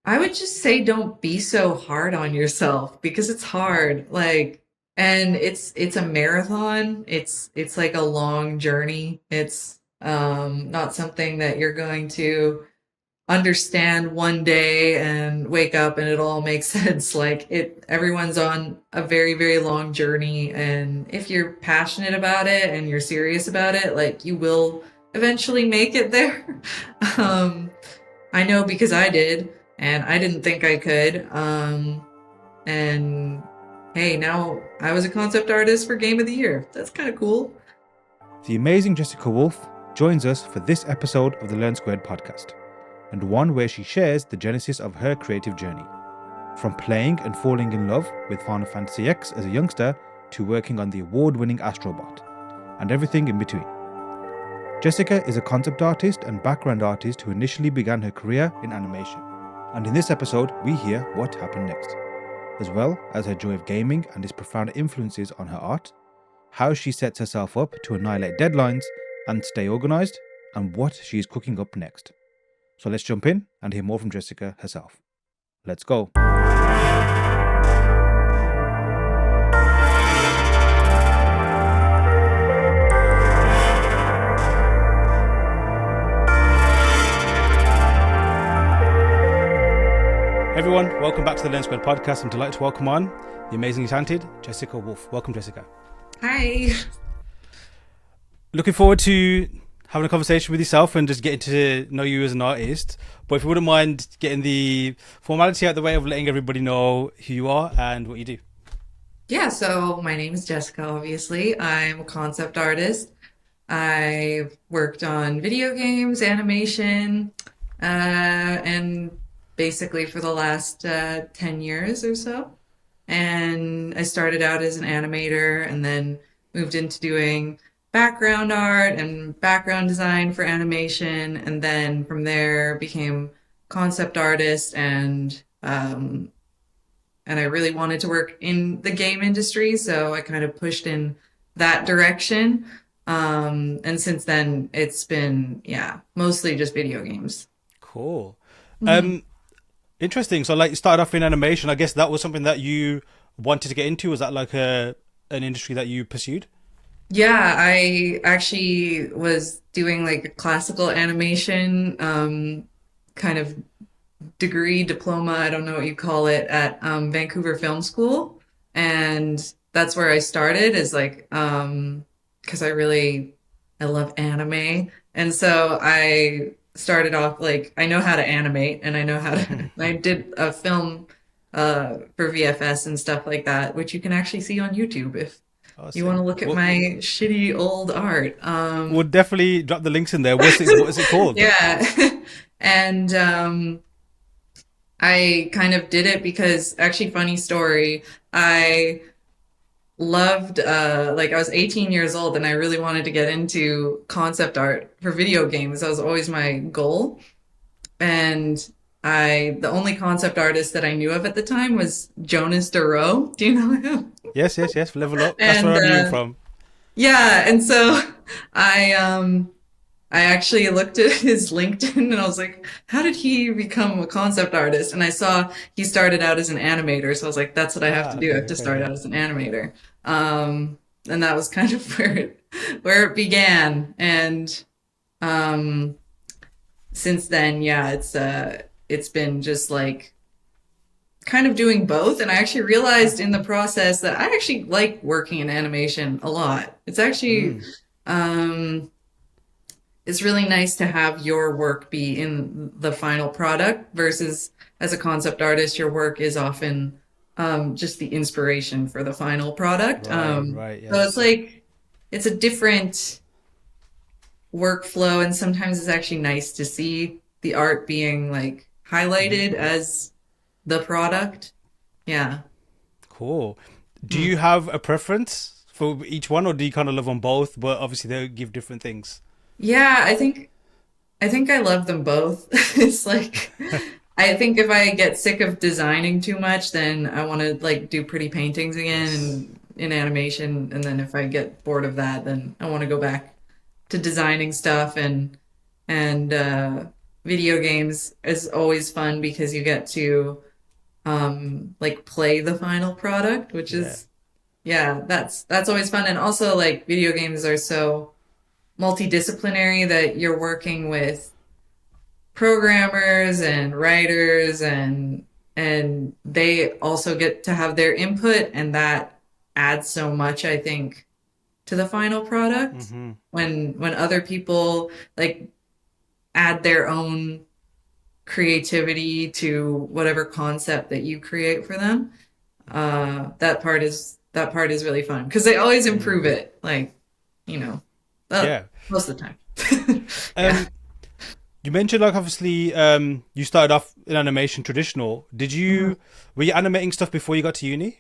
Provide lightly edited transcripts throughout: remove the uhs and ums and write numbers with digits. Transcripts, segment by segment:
I would just say don't be so hard on yourself because it's hard. And it's a marathon. It's like a long journey. It's not something that you're going to understand one day and wake up and it all makes sense. Everyone's on a very, very long journey. And if you're passionate about it and you're serious about it, like you will eventually make it there. Um, I know because I did, and I didn't think I could. And hey, now I was a concept artist for Game of the Year. That's kind of cool. The amazing Jessica Woulfe joins us for this episode of the Learn Squared podcast, and one where she shares the genesis of her creative journey. From playing and falling in love with Final Fantasy X as a youngster to working on the award-winning Astrobot, and everything in between. Jessica is a concept artist and background artist who initially began her career in animation. And in this episode, we hear what happened next, as well as her joy of gaming and its profound influences on her art, how she sets herself up to annihilate deadlines and stay organized, and what she is cooking up next. So let's jump in and hear more from Jessica herself. Let's go. Everyone, welcome back to the Learn Squared podcast. I'm delighted to welcome on the amazingly talented Jessica Woulfe. Welcome, Jessica. Hi. Looking forward to having a conversation with yourself and just getting to know you as an artist. But if you wouldn't mind getting the formality out of the way of letting everybody know who you are and what you do. Yeah, so my name is Jessica, obviously. I'm a concept artist. I've worked on video games, animation, and basically for the last 10 years or so. And I started out as an animator and then moved into doing background art and background design for animation. And then from there became concept artist and I really wanted to work in the game industry. So I kind of pushed in that direction. And since then it's been, mostly just video games. Cool. Mhm. Interesting. So like you started off in animation. I guess that was something that you wanted to get into. Was that like an industry that you pursued? Yeah, I actually was doing like a classical animation kind of degree, diploma, I don't know what you call it, at Vancouver Film School. And that's where I started is because I love anime. And so I started off like I know how to animate and I know how to I did a film for VFS and stuff like that, which you can actually see on YouTube if Oh, you sick. want to look at What, my shitty old art. we'll definitely drop the links in there. What is it called? Yeah. And I kind of did it because actually funny story, I loved like I was 18 years old and I really wanted to get into concept art for video games. That was always my goal. And the only concept artist that I knew of at the time was Jonas Duro. Do you know him? Yes. Level Up. That's And where I knew him from. yeah, and so I actually looked at his LinkedIn and I was like, how did he become a concept artist? And I saw he started out as an animator. So I was like, that's what I have to do. I have to start Okay. out as an animator. And that was kind of where it began. And um, since then, yeah, it's been just like kind of doing both. And I actually realized in the process that I actually like working in animation a lot. It's actually, Mm. um, it's really nice to have your work be in the final product versus as a concept artist, your work is often just the inspiration for the final product. Right. So it's Yes. like, it's a different workflow, and sometimes it's actually nice to see the art being like highlighted as the product. Yeah. Cool. Do Hmm. you have a preference for each one, or do you kind of love them both? But obviously they give different things. Yeah, I think I love them both. It's like I think if I get sick of designing too much, then I want to like do pretty paintings again Yes. and in animation. And then if I get bored of that, then I want to go back to designing stuff and video games is always fun because you get to like play the final product, which Yeah. is yeah, that's always fun. And also like video games are so multidisciplinary that you're working with programmers and writers and they also get to have their input and that adds so much, I think, to the final product Mm-hmm. when other people like add their own creativity to whatever concept that you create for them. That part is really fun because they always Mm. improve it. Like, you know, Yeah. most of the time. Yeah. Um, you mentioned like obviously you started off in animation traditional. Mhm. Were you animating stuff before you got to uni?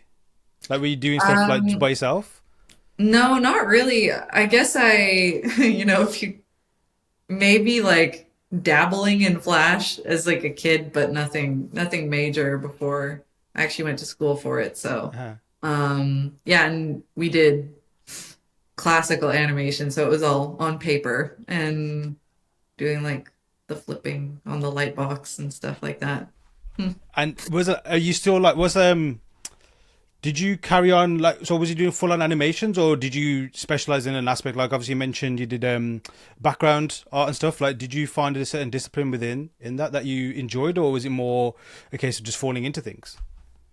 Like were you doing stuff like by Um, yourself? no, not really. I guess if you maybe like dabbling in Flash as like a kid, but nothing major before I actually went to school for it. So, Uh-huh. yeah, and we did classical animation, so it was all on paper and doing like the flipping on the light box and stuff like that. Hmm. And are you still like was did you carry on like so was you doing full on animations or did you specialize in an aspect like obviously you mentioned you did background art and stuff like did you find a certain discipline within in that you enjoyed or was it more a case of just falling into things?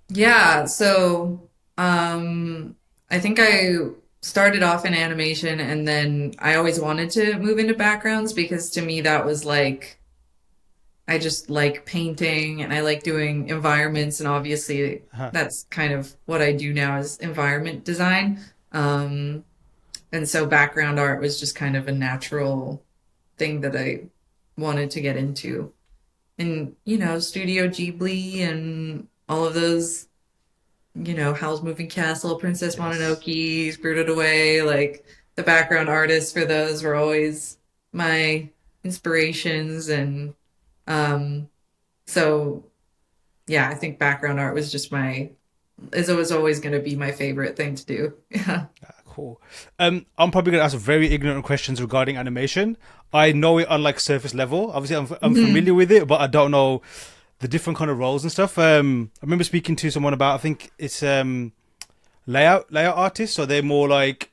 Yeah, so I think I started off in animation and then I always wanted to move into backgrounds because to me that was like I just like painting and I like doing environments and obviously Uh-huh. that's kind of what I do now is environment design. Um, and so background art was just kind of a natural thing that I wanted to get into. And Studio Ghibli and all of those, Howl's Moving Castle, Princess Yes. Mononoke, Spirited Away, like the background artists for those were always my inspirations and um so yeah, I think background art was just is it was always going to be my favorite thing to do. Yeah. Cool. I'm probably going to ask very ignorant questions regarding animation. I know it on like surface level. Obviously, I'm familiar Mhm. with it, but I don't know the different kind of roles and stuff. I remember speaking to someone about. I think it's layout artists, so they're more like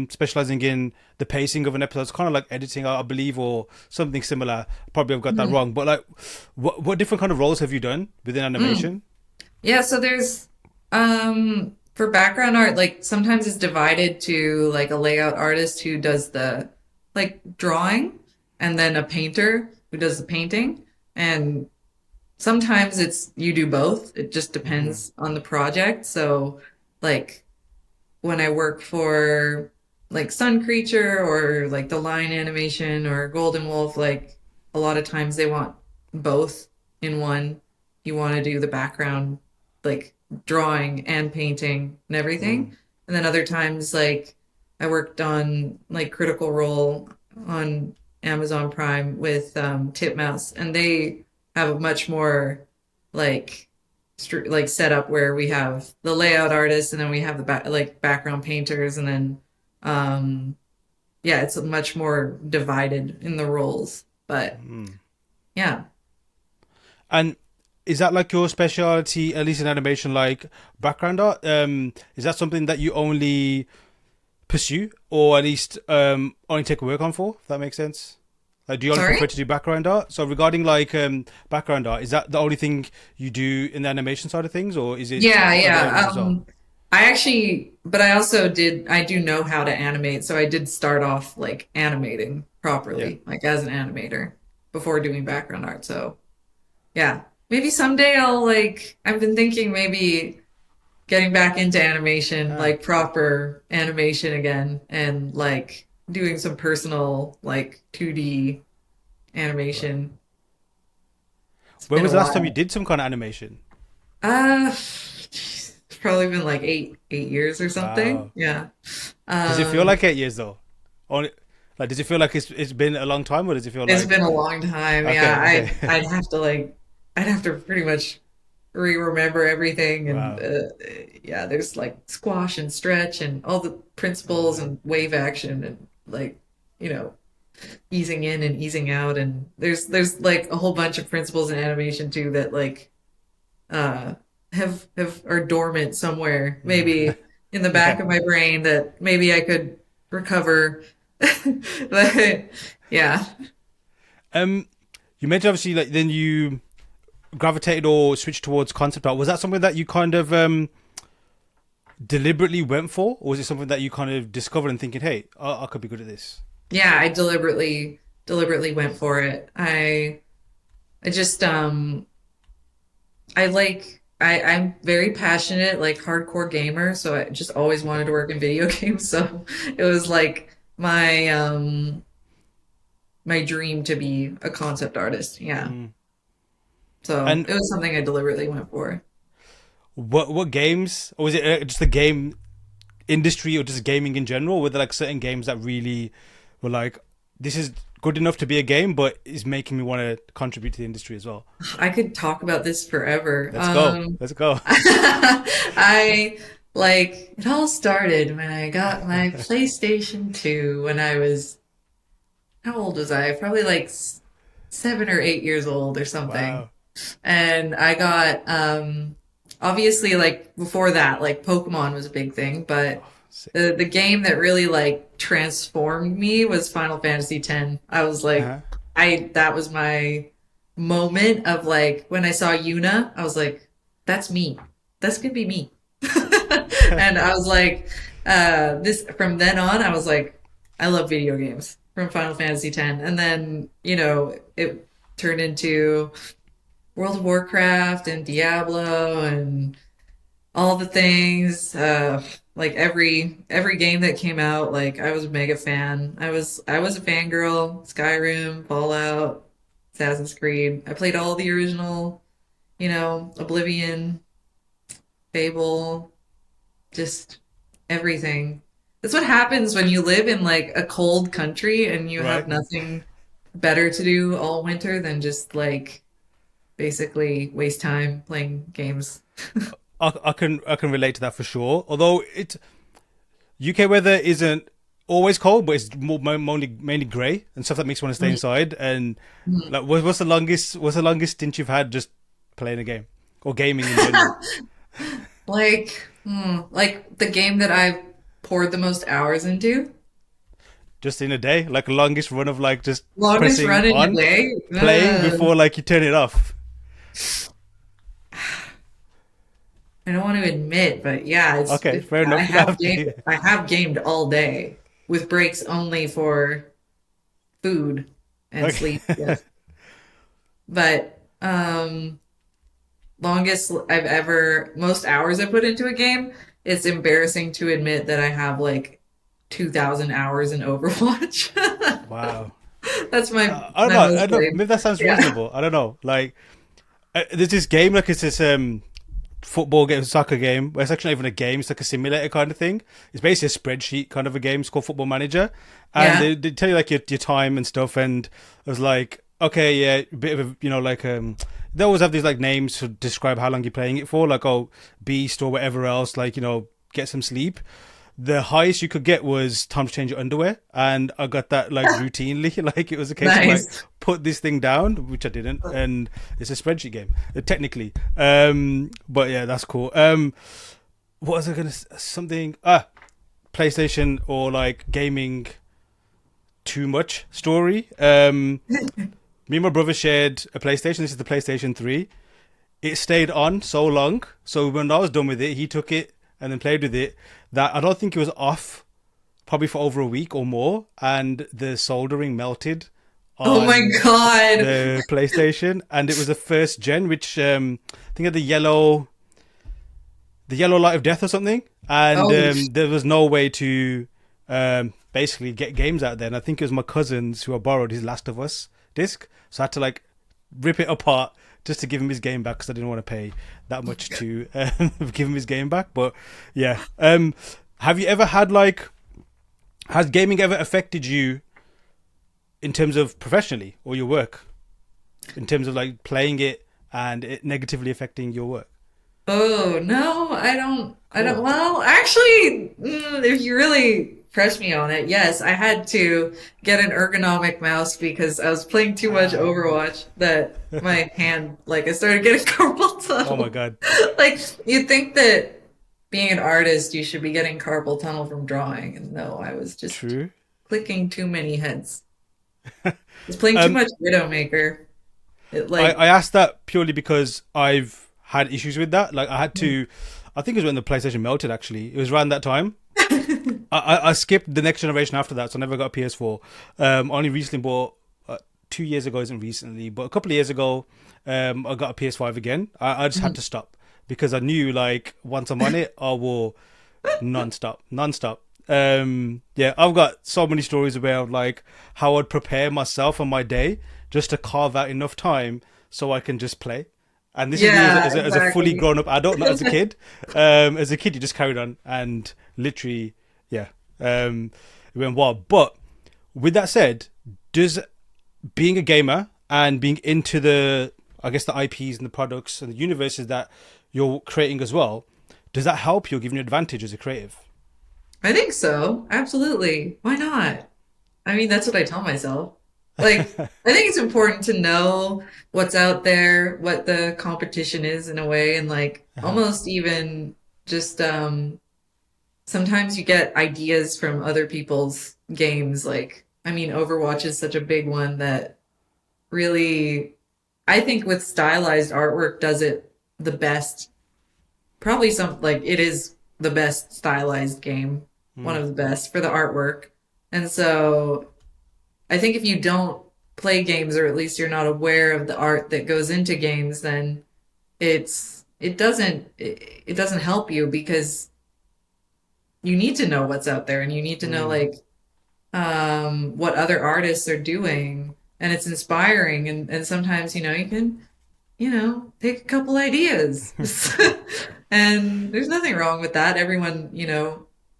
specializing in the pacing of an episode. It's kind of like editing, I believe, or something similar. Probably I've got that Mhm. wrong, but like, what different kind of roles have you done within Mm. animation? Yeah, so there's for background art, like sometimes it's divided to like a layout artist who does the like drawing and then a painter who does the painting. And sometimes it's you do both. It just Mm-hmm. depends on the project. So like when I work for like Sun Creature or like the Line animation or Golden Wolf, like a lot of times they want both in one. You want to do the background, like drawing and painting and Mm. everything. And then other times, like I worked on like Critical Role on Amazon Prime with Titmouse, and they have a much more like like setup where we have the layout artists and then we have the like background painters and then um yeah, it's much more divided in the roles. But Mm. yeah. And is that like your specialty, at least in animation, like background art? Is that something that you only pursue, or at least only take work on for? If that makes sense. Like, do you only Sorry? prefer to do background art? So regarding like background art, is that the only thing you do in the animation side of things, or is it Yeah, other areas yeah. as well? I actually, but I do know how to animate. So I did start off like animating Yeah. properly, like as an animator before doing background art. So yeah, maybe someday I've been thinking maybe getting back into animation, Ah. like proper animation again, and like doing some personal like 2D Right. animation. It's When been was a the last time you while. did some kind of animation? Geez, it's probably been like 8 years or something. Wow. Yeah. Does it feel Um, like 8 years though? Only like does it feel like it's been a long time, or does it feel it's like been a long time. Yeah, okay, okay? I'd have to pretty much re-remember everything, and Wow. yeah, there's like squash and stretch and all the principles Uh, and wave action and like you know easing in and easing out, and there's like a whole bunch of principles in animation too that like uh have are dormant somewhere, maybe in the back Yeah. of my brain that maybe I could recover. But yeah. Um, you mentioned obviously like then you gravitated or switched towards concept art. Was that something that you kind of deliberately went for, or was it something that you kind of discovered and thinking, hey, I could be good at this? Yeah, I deliberately went for it. I just I'm very passionate, like hardcore gamer, so I just always wanted to work in video games. So it was like my dream to be a concept artist. Yeah. Mm. So And it was something I deliberately went for. what games, or was it just the game industry, or just gaming in general? Were there like certain games that really were like, this is good enough to be a game, but is making me want to contribute to the industry as well? I could talk about this forever. Let's go. Let's go. I like it all started when I got my PlayStation 2 when I was, how old was I? Probably like 7 or 8 years old or something. Wow. And I got obviously like before that, like Pokemon was a big thing, but Sick. the game that really like transformed me was Final Fantasy X. I was like, Uh-huh. I that was my moment of like when I saw Yuna, I was like, that's me. That's gonna be me. And I was like, this from then on, I was like, I love video games from Final Fantasy X. And then, it turned into World of Warcraft and Diablo and all the things. Like every game that came out, like I was a mega fan. I was a fangirl. Skyrim, Fallout, Assassin's Creed. I played all the original, Oblivion, Fable, just everything. That's what happens when you live in like a cold country and you have Right. nothing better to do all winter than just like basically waste time playing games. I can relate to that for sure. Although it UK weather isn't always cold, but it's mainly grey and stuff that makes you want to stay inside. And like, what's the longest stint you've had just playing a game or gaming in general? Like the game that I've poured the most hours into. Just in a day, like longest run of like just Longest pressing run in a on, day? playing before like you turn it off. I don't want to admit, but yeah, Okay, fair enough. You don't have to. I have gamed all day with breaks only for food and sleep. Okay. Yes. But most hours I put into a game, it's embarrassing to admit that I have like 2,000 hours in Overwatch. Wow. That's I don't my know. most I don't. played. Maybe that sounds Yeah. reasonable. I don't know. Like, there's this game, like it's this football game, soccer game. Where it's actually not even a game. It's like a simulator kind of thing. It's basically a spreadsheet kind of a game. It's called Football Manager, and Yeah. they tell you like your time and stuff. And I was like, okay, yeah, a bit of a, like they always have these like names to describe how long you're playing it for, like, oh, beast or whatever else, like, get some sleep. The highest you could get was time to change your underwear, and I got that like routinely. Like, it was a case of like, Nice. put this thing down, which I didn't, and it's a spreadsheet game, technically. But yeah, that's cool. What was I gonna something? PlayStation or like gaming too much story. Me and my brother shared a PlayStation. This is the PlayStation 3. It stayed on so long. So when I was done with it, he took it and then played with it. That I don't think it was off probably for over a week or more. And the soldering melted Oh my on God. the PlayStation. And it was the first gen, which I think had the yellow light of death or something. And Oh, there was no way to basically get games out there. And I think it was my cousins who I borrowed his Last of Us disc. So I had to like rip it apart just to give him his game back because I didn't want to pay that much to give him his game back. But yeah, have you ever had like, has gaming ever affected you in terms of professionally or your work, in terms of like playing it and it negatively affecting your work? oh no, I don't. Cool. Well, actually, if you really press me on it. Yes, I had to get an ergonomic mouse because I was playing too much Overwatch that my hand, like, I started getting carpal Oh my tunnel. God. Like, you'd think that being an artist, you should be getting carpal tunnel from drawing. And no, I was just True. clicking too many heads. I was playing too Um, much Widowmaker. It, I like, asked that purely because I've had issues with that. Like I had mm. to, I think it was when the PlayStation melted. Actually, it was around that time. I skipped the next generation after that, so I never got a PS4. Only recently bought. 2 years ago isn't recently, but a couple of years ago, I got a PS5 again. I just had to stop because I knew like once I'm on it, I will non-stop. Yeah, I've got so many stories about like how I'd prepare myself on my day just to carve out enough time so I can just play. And this is me Yeah, as a fully exactly. grown up adult, not as a kid. As a kid, you just carried on and literally, yeah, it went wild. But with that said, does being a gamer and being into the, I guess, the IPs and the products and the universes that you're creating as well, does that help you, give you an advantage as a creative? I think so. Absolutely. Why not? I mean, that's what I tell myself. Like, I think it's important to know what's out there, what the competition is in a way, and like Uh-huh. almost even just sometimes you get ideas from other people's games. Like, I mean, Overwatch is such a big one that really, I think with stylized artwork does it the best. Probably some like it is the best stylized game, one Mm, of the best for the artwork. And so I think if you don't play games or at least you're not aware of the art that goes into games, then it doesn't help you because you need to know what's out there and you need to know mm. like what other artists are doing and it's inspiring and sometimes you can take a couple ideas. And there's nothing wrong with that. Everyone,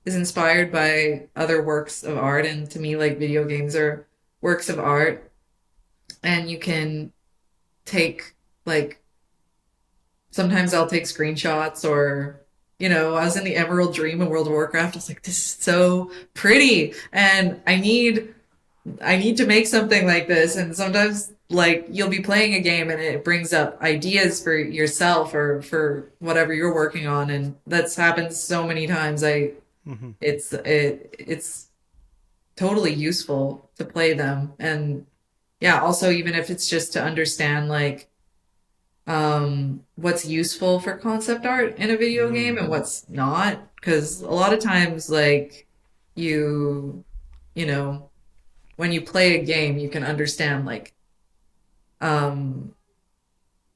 is inspired by other works of art. And to me, like video games are works of art. And you can take, like, sometimes I'll take screenshots or, I was in the Emerald Dream in World of Warcraft. I was like, this is so pretty. And I need to make something like this. And sometimes, like, you'll be playing a game and it brings up ideas for yourself or for whatever you're working on. And that's happened so many times. It's totally useful to play them. And yeah, also, even if it's just to understand, like, what's useful for concept art in a video game and what's not. Because a lot of times, like, you, you know, when you play a game, you can understand like um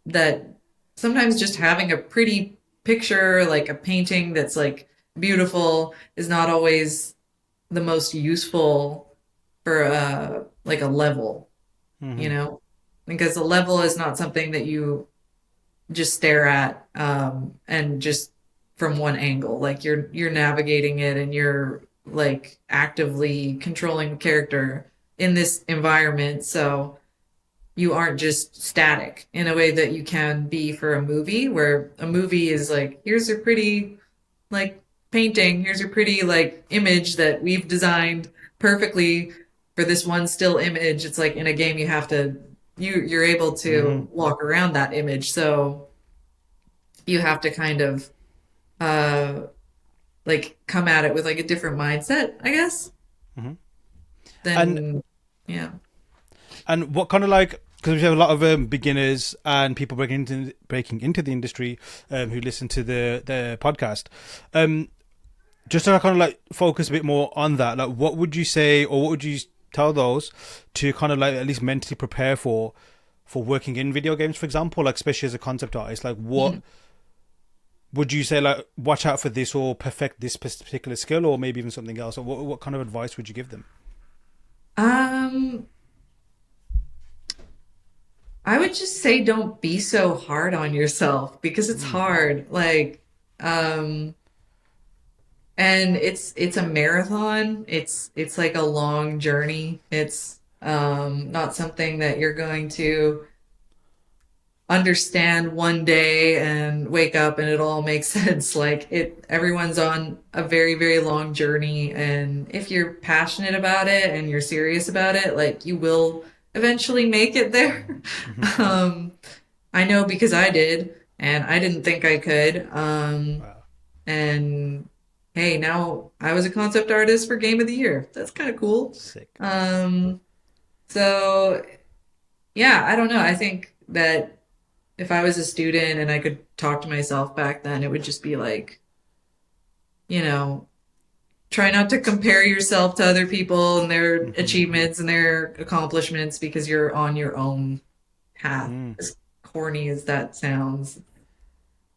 that sometimes just having a pretty picture, like a painting that's like beautiful, is not always the most useful for like a level, you Hmm. know? Because a level is not something that you just stare at and just from one angle. Like you're navigating it and you're like actively controlling the character in this environment. So you aren't just static in a way that you can be for a movie, where a movie is like, here's a pretty like painting, here's a pretty like image that we've designed perfectly for this one still image. It's like in a game you have to you're able Hmm. to walk around that image. So you have to kind of uh like come at it with like a different mindset, I guess. Hmm. And Then yeah. what kind of like, because we have a lot of beginners and people breaking into the industry who listen to the podcast. Um, just to kind of like focus a bit more on that, like what would you say or what would you tell those to kind of like at least mentally prepare for working in video games, for example, like especially as a concept artist, like what would you say, like watch out for this or perfect this particular skill or maybe even something else, or what kind of advice would you give them? Um I would just say don't be so hard on yourself because it's Mm, hard. Like, um, and it's a marathon. It's like a long journey. It's not something that you're going to understand one day and wake up and it'll all make sense. Like everyone's on a very, very long journey. And if you're passionate about it and you're serious about it, like you will eventually make it there. Hmm. Um, I know because I did, and I didn't think I could. Wow. And hey, now I was a concept artist for Game of the Year. That's kind of cool. Sick. Um, so yeah, I don't know. I think that if I was a student and I could talk to myself back then, it would just be like, you know, try not to compare yourself to other people and their Hmm. achievements and their accomplishments because you're on your own path. Mm. As corny as that sounds,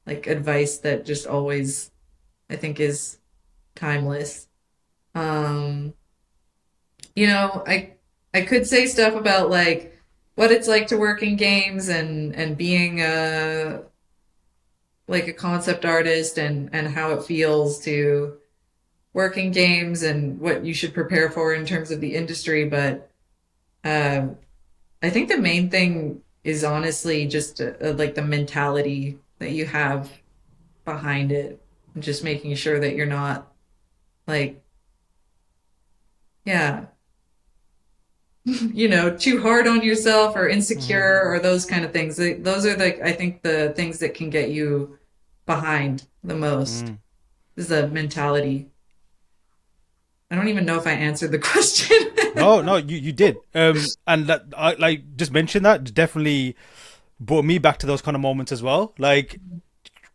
like advice that just always, I think, is timeless. Um, I could say stuff about like what it's like to work in games and being a like a concept artist and how it feels to work in games and what you should prepare for in terms of the industry. But um, I think the main thing is honestly just like the mentality that you have behind it, and just making sure that you're not like, yeah, too hard on yourself or Hmm. insecure or those kind of things. Those are like, I think the things that can get you behind the most Mm. is the mentality. I don't even know if I answered the question. No, no, you did. And that I like just mentioned that definitely brought me back to those kind of moments as well. Like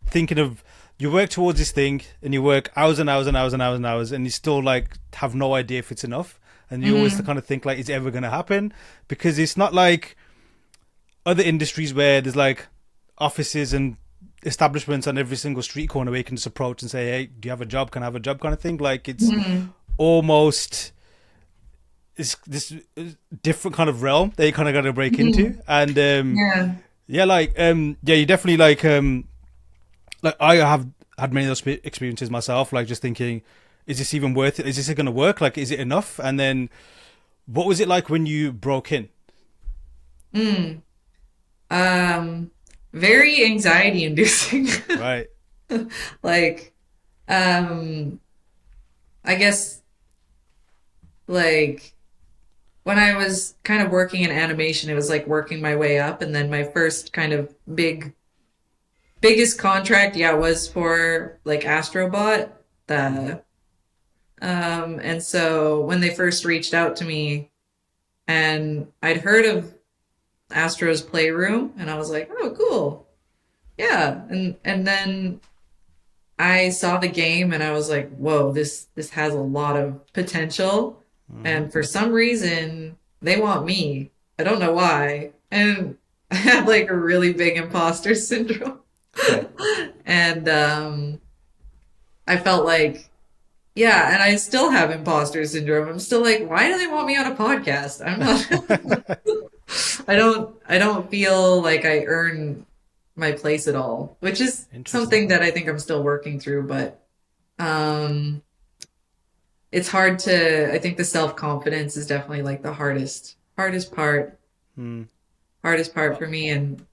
thinking of you work towards this thing and you work hours and hours and hours and hours and hours and you still like have no idea if it's enough. And you always Hmm. kind of think like, is it ever going to happen? Because it's not like other industries where there's like offices and establishments on every single street corner where you can just approach and say, hey, do you have a job? Can I have a job kind of thing? Like it's Hmm. almost it's this different kind of realm that you kind of got to break Hmm. into. And Yeah. yeah, yeah, you definitely like I have had many of those experiences myself, like just thinking, is this even worth it? Is this going to work? Like, is it enough? And then what was it like when you broke in? Mm. Um, Very anxiety inducing. Right. Like, um, I guess like when I was kind of working in animation, it was like working my way up, and then my first kind of biggest contract, yeah, was for like Astrobot. Mm-hmm. The And so when they first reached out to me, and I'd heard of Astro's Playroom, and I was like, oh, cool, yeah, and then I saw the game, and I was like, whoa, this has a lot of potential, Mm-hmm. and for some reason they want me. I don't know why, and I had like a really big imposter syndrome. Okay. And I felt like, yeah, and I still have imposter syndrome. I'm still like, why do they want me on a podcast? I'm not I don't feel like I earn my place at all, which is Interesting. something that I think I'm still working through, but um it's hard to, I think the self-confidence is definitely like the Mm. hardest part for me. And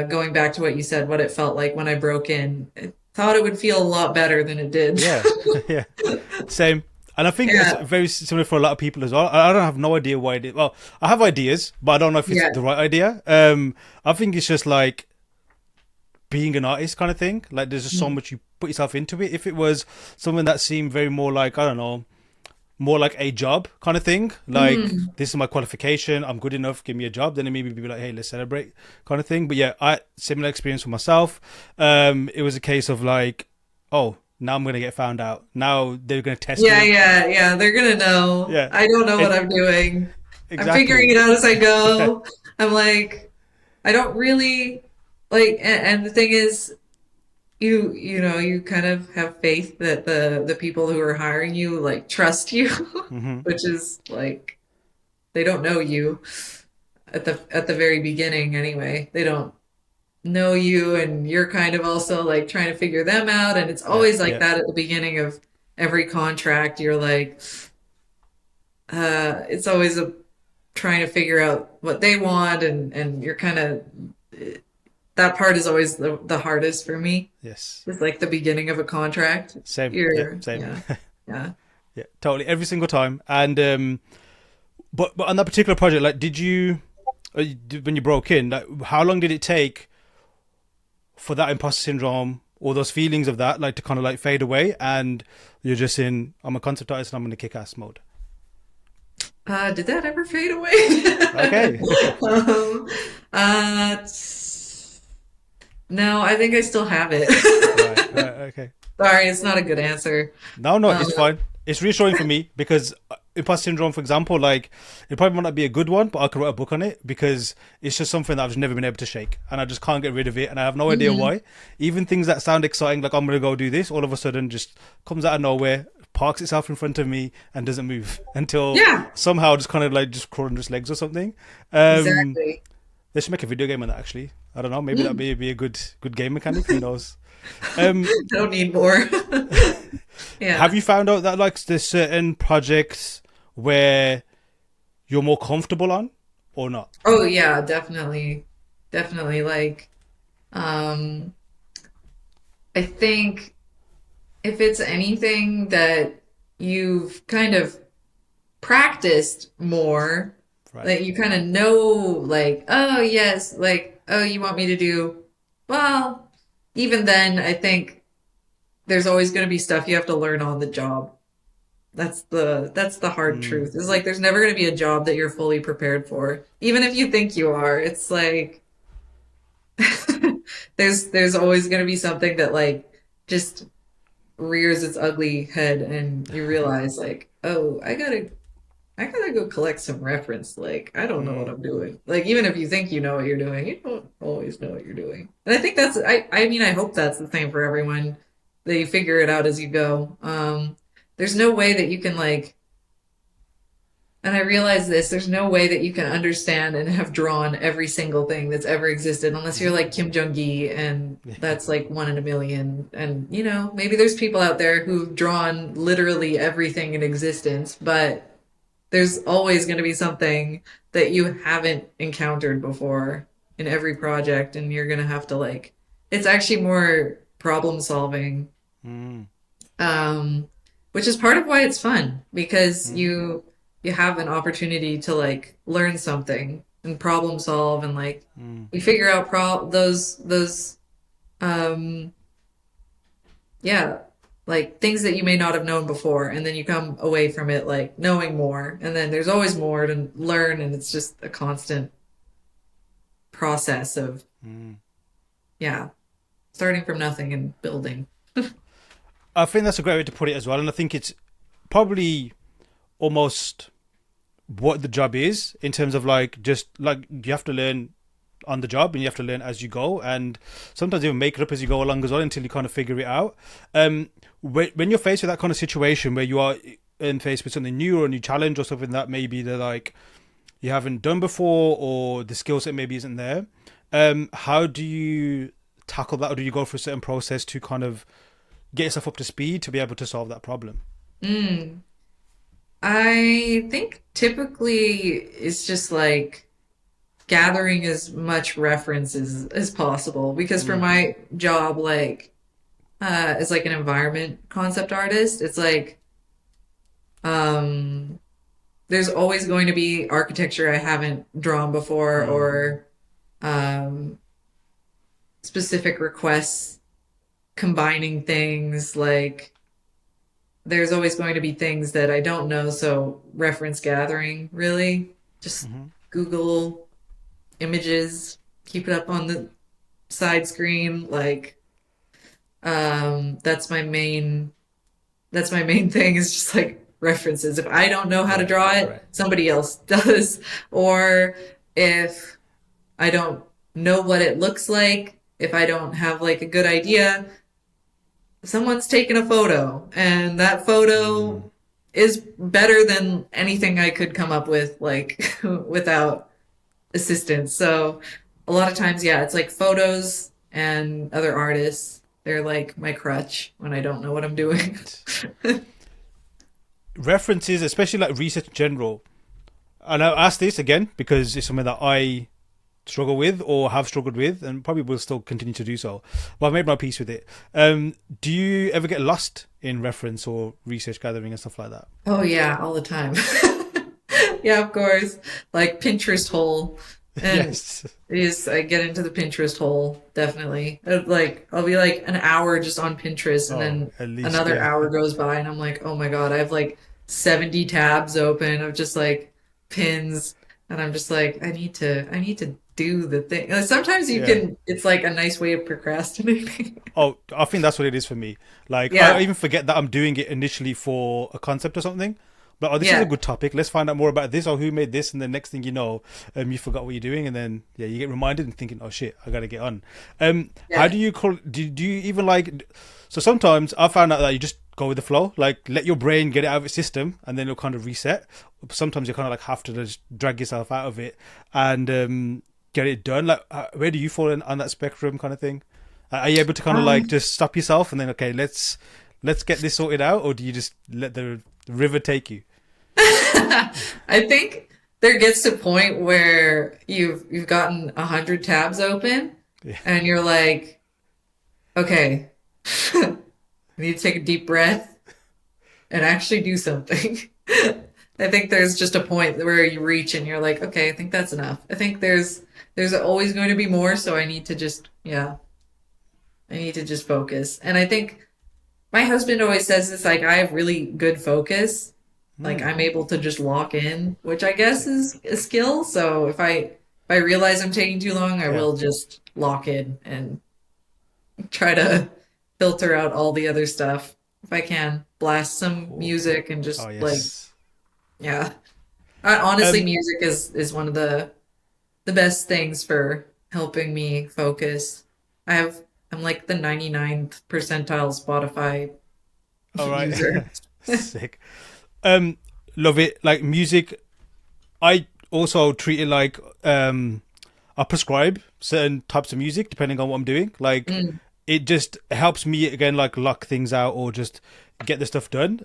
going back to what you said, what it felt like when I broke in, I thought it would feel a lot better than it did. Yeah. Yeah. Same. And I think it's Yeah. very similar for a lot of people as well. I don't have no idea why it is. Well, I have ideas, but I don't know if it's Yeah. the right idea. I think it's just like being an artist kind of thing. Like there's just so much you put yourself into it. If it was something that seemed very more like, I don't know, more like a job kind of thing, like Mhm. this is my qualification, I'm good enough, give me a job, then it maybe be like, hey, let's celebrate kind of thing. But yeah, I similar experience for myself. It was a case of like, oh, now I'm gonna get found out. Now they're gonna test Yeah, me. yeah, yeah. They're gonna know. Yeah. I don't know what It I'm doing. I'm figuring exactly. it out as I go. I'm like, I don't really like, and the thing is, you kind of have faith that the people who are hiring you like trust you, Hmm. which is like they don't know you at the very beginning anyway. They don't know you, and you're kind of also like trying to figure them out, and it's Yeah, always like yeah, that at the beginning of every contract. You're like, it's always a trying to figure out what they want, and you're kind of that part is always the hardest for me. Yes. It's like the beginning of a contract. Same. Yeah. You're, Same. yeah, yeah. Yeah. Totally. Every single time. And but on that particular project, like, did you when you broke in, like, how long did it take for that imposter syndrome or those feelings of that, like, to kind of like fade away, and you're just in, I'm a concept artist and I'm in a kick-ass mode? Did that ever fade away? Okay. um, no, I think I still have it. Right. Okay. Sorry, it's not a good answer. No, Um, it's fine. It's reassuring for me because imposter syndrome, for example, like, it probably might not be a good one, but I could write a book on it because it's just something that I've just never been able to shake, and I just can't get rid of it, and I have no idea mhm. why. Even things that sound exciting, like I'm gonna go do this, all of a sudden just comes out of nowhere, parks itself in front of me, and doesn't move until Yeah, somehow just kind of like just crawl under its legs or something. Um, exactly. they should make a video game on that, actually. I don't know. Maybe that'd be a good game mechanic. Who knows? Um, Don't need more. Have Yeah. you found out that, like, there's certain projects where you're more comfortable on or not? Oh yeah, definitely. Definitely. Like, um, I think if it's anything that you've kind of practiced more, Right. like you kind of know, like, oh yes, like, oh, you want me to do, well, even then, I think there's always going to be stuff you have to learn on the job. That's the hard Mm, truth. It's like there's never going to be a job that you're fully prepared for. Even if you think you are, it's like there's always going to be something that like just rears its ugly head and you realize like, oh, I gotta go collect some reference. Like, I don't know what mm, I'm doing. Like, even if you think you know what you're doing, you don't always know what you're doing. And I think I mean, I hope that's the same for everyone, that you figure it out as you go. There's no way that you can like, and I realize this, there's no way that you can understand and have drawn every single thing that's ever existed unless you're mhm. like Kim Jong-gi and Yeah. that's like one in a million. And, maybe there's people out there who've drawn literally everything in existence, but there's always going to be something that you haven't encountered before in every project, and you're going to have to like, it's actually more problem solving, Mm, um, which is part of why it's fun because mm, you have an opportunity to like learn something and problem solve and like mm, you figure out those um yeah, like things that you may not have known before, and then you come away from it like knowing more, and then there's always more to learn, and it's just a constant process of, mm. yeah, starting from nothing and building. I think that's a great way to put it as well, and I think it's probably almost what the job is, in terms of like, just like, you have to learn on the job and you have to learn as you go, and sometimes even make it up as you go along as well until you kind of figure it out. When you're faced with that kind of situation where you are faced with something new or a new challenge or something that maybe that, like, you haven't done before, or the skill set maybe isn't there, how do you tackle that, or do you go through a certain process to kind of get yourself up to speed to be able to solve that problem? Mm. I think typically it's just like gathering as much references as possible because for Mm, my job, like, as like an environment concept artist, it's like, um, there's always going to be architecture I haven't drawn before mm, or um, specific requests combining things. Like, there's always going to be things that I don't know. So, reference gathering, really, just mhm, Google images, keep it up on the side screen. Like, that's my main thing is just like references. If I don't know how to right, draw it, right. somebody else does. Or if I don't know what it looks like, if I don't have like a good idea, someone's taken a photo and that photo Mm, is better than anything I could come up with like without assistance. So a lot of times, yeah, it's like photos and other artists. They're like my crutch when I don't know what I'm doing. right. References, especially like research in general, and I'll ask this again because it's something that I struggle with or have struggled with, and probably will still continue to do so. But I've made my peace with it. Do you ever get lost in reference or research gathering and stuff like that? Oh yeah, all the time. Yeah, of course. Like Pinterest hole. And Yes. is I get into the Pinterest hole, definitely. Like I'll be like an hour just on Pinterest and Oh, then at least, another yeah. hour goes by and I'm like, oh my God, I have like 70 tabs open of just like pins and I'm just like, I need to do the thing. Sometimes you Yeah. can it's like a nice way of procrastinating. Oh, I think that's what it is for me. Like, I Yeah, even forget that I'm doing it initially for a concept or something. But oh, this is a yeah, good topic. Let's find out more about this or who made this, and the next thing you know, you forgot what you're doing, and then yeah, you get reminded and thinking, oh shit, I gotta get on. How yeah. do you call? Do you even like? So sometimes I found out that you just go with the flow, like let your brain get it out of its system, and then it'll kind of reset. Sometimes you kind of like have to just drag yourself out of it and get it done. Like, where do you fall on that spectrum, kind of thing? Are you able to kind of like Um, just stop yourself and then okay, let's get this sorted out, or do you just let the river take you? I think there gets to a point where you've gotten 100 tabs open Yeah. and you're like, okay, I need to take a deep breath and actually do something. I think there's just a point where you reach and you're like, okay, I think that's enough. I think there's always going to be more, so I need to just yeah, I need to just focus. And I think my husband always says this like I have really good focus. Like Hmm. I'm able to just lock in, which I guess Sick. is a skill. So if I realize I'm taking too long, I Yeah. will just lock in and try to filter out all the other stuff if I can. Blast some Cool. music and Oh just like yes. yeah. Honestly, Um. music is one of the best things for helping me focus. I'm like the 99th percentile Spotify All right. user. Sick. Um. Love it. Like music. I also treat it like I prescribe certain types of music depending on what I'm doing. Like Mm, it just helps me again like lock things out or just get the stuff done.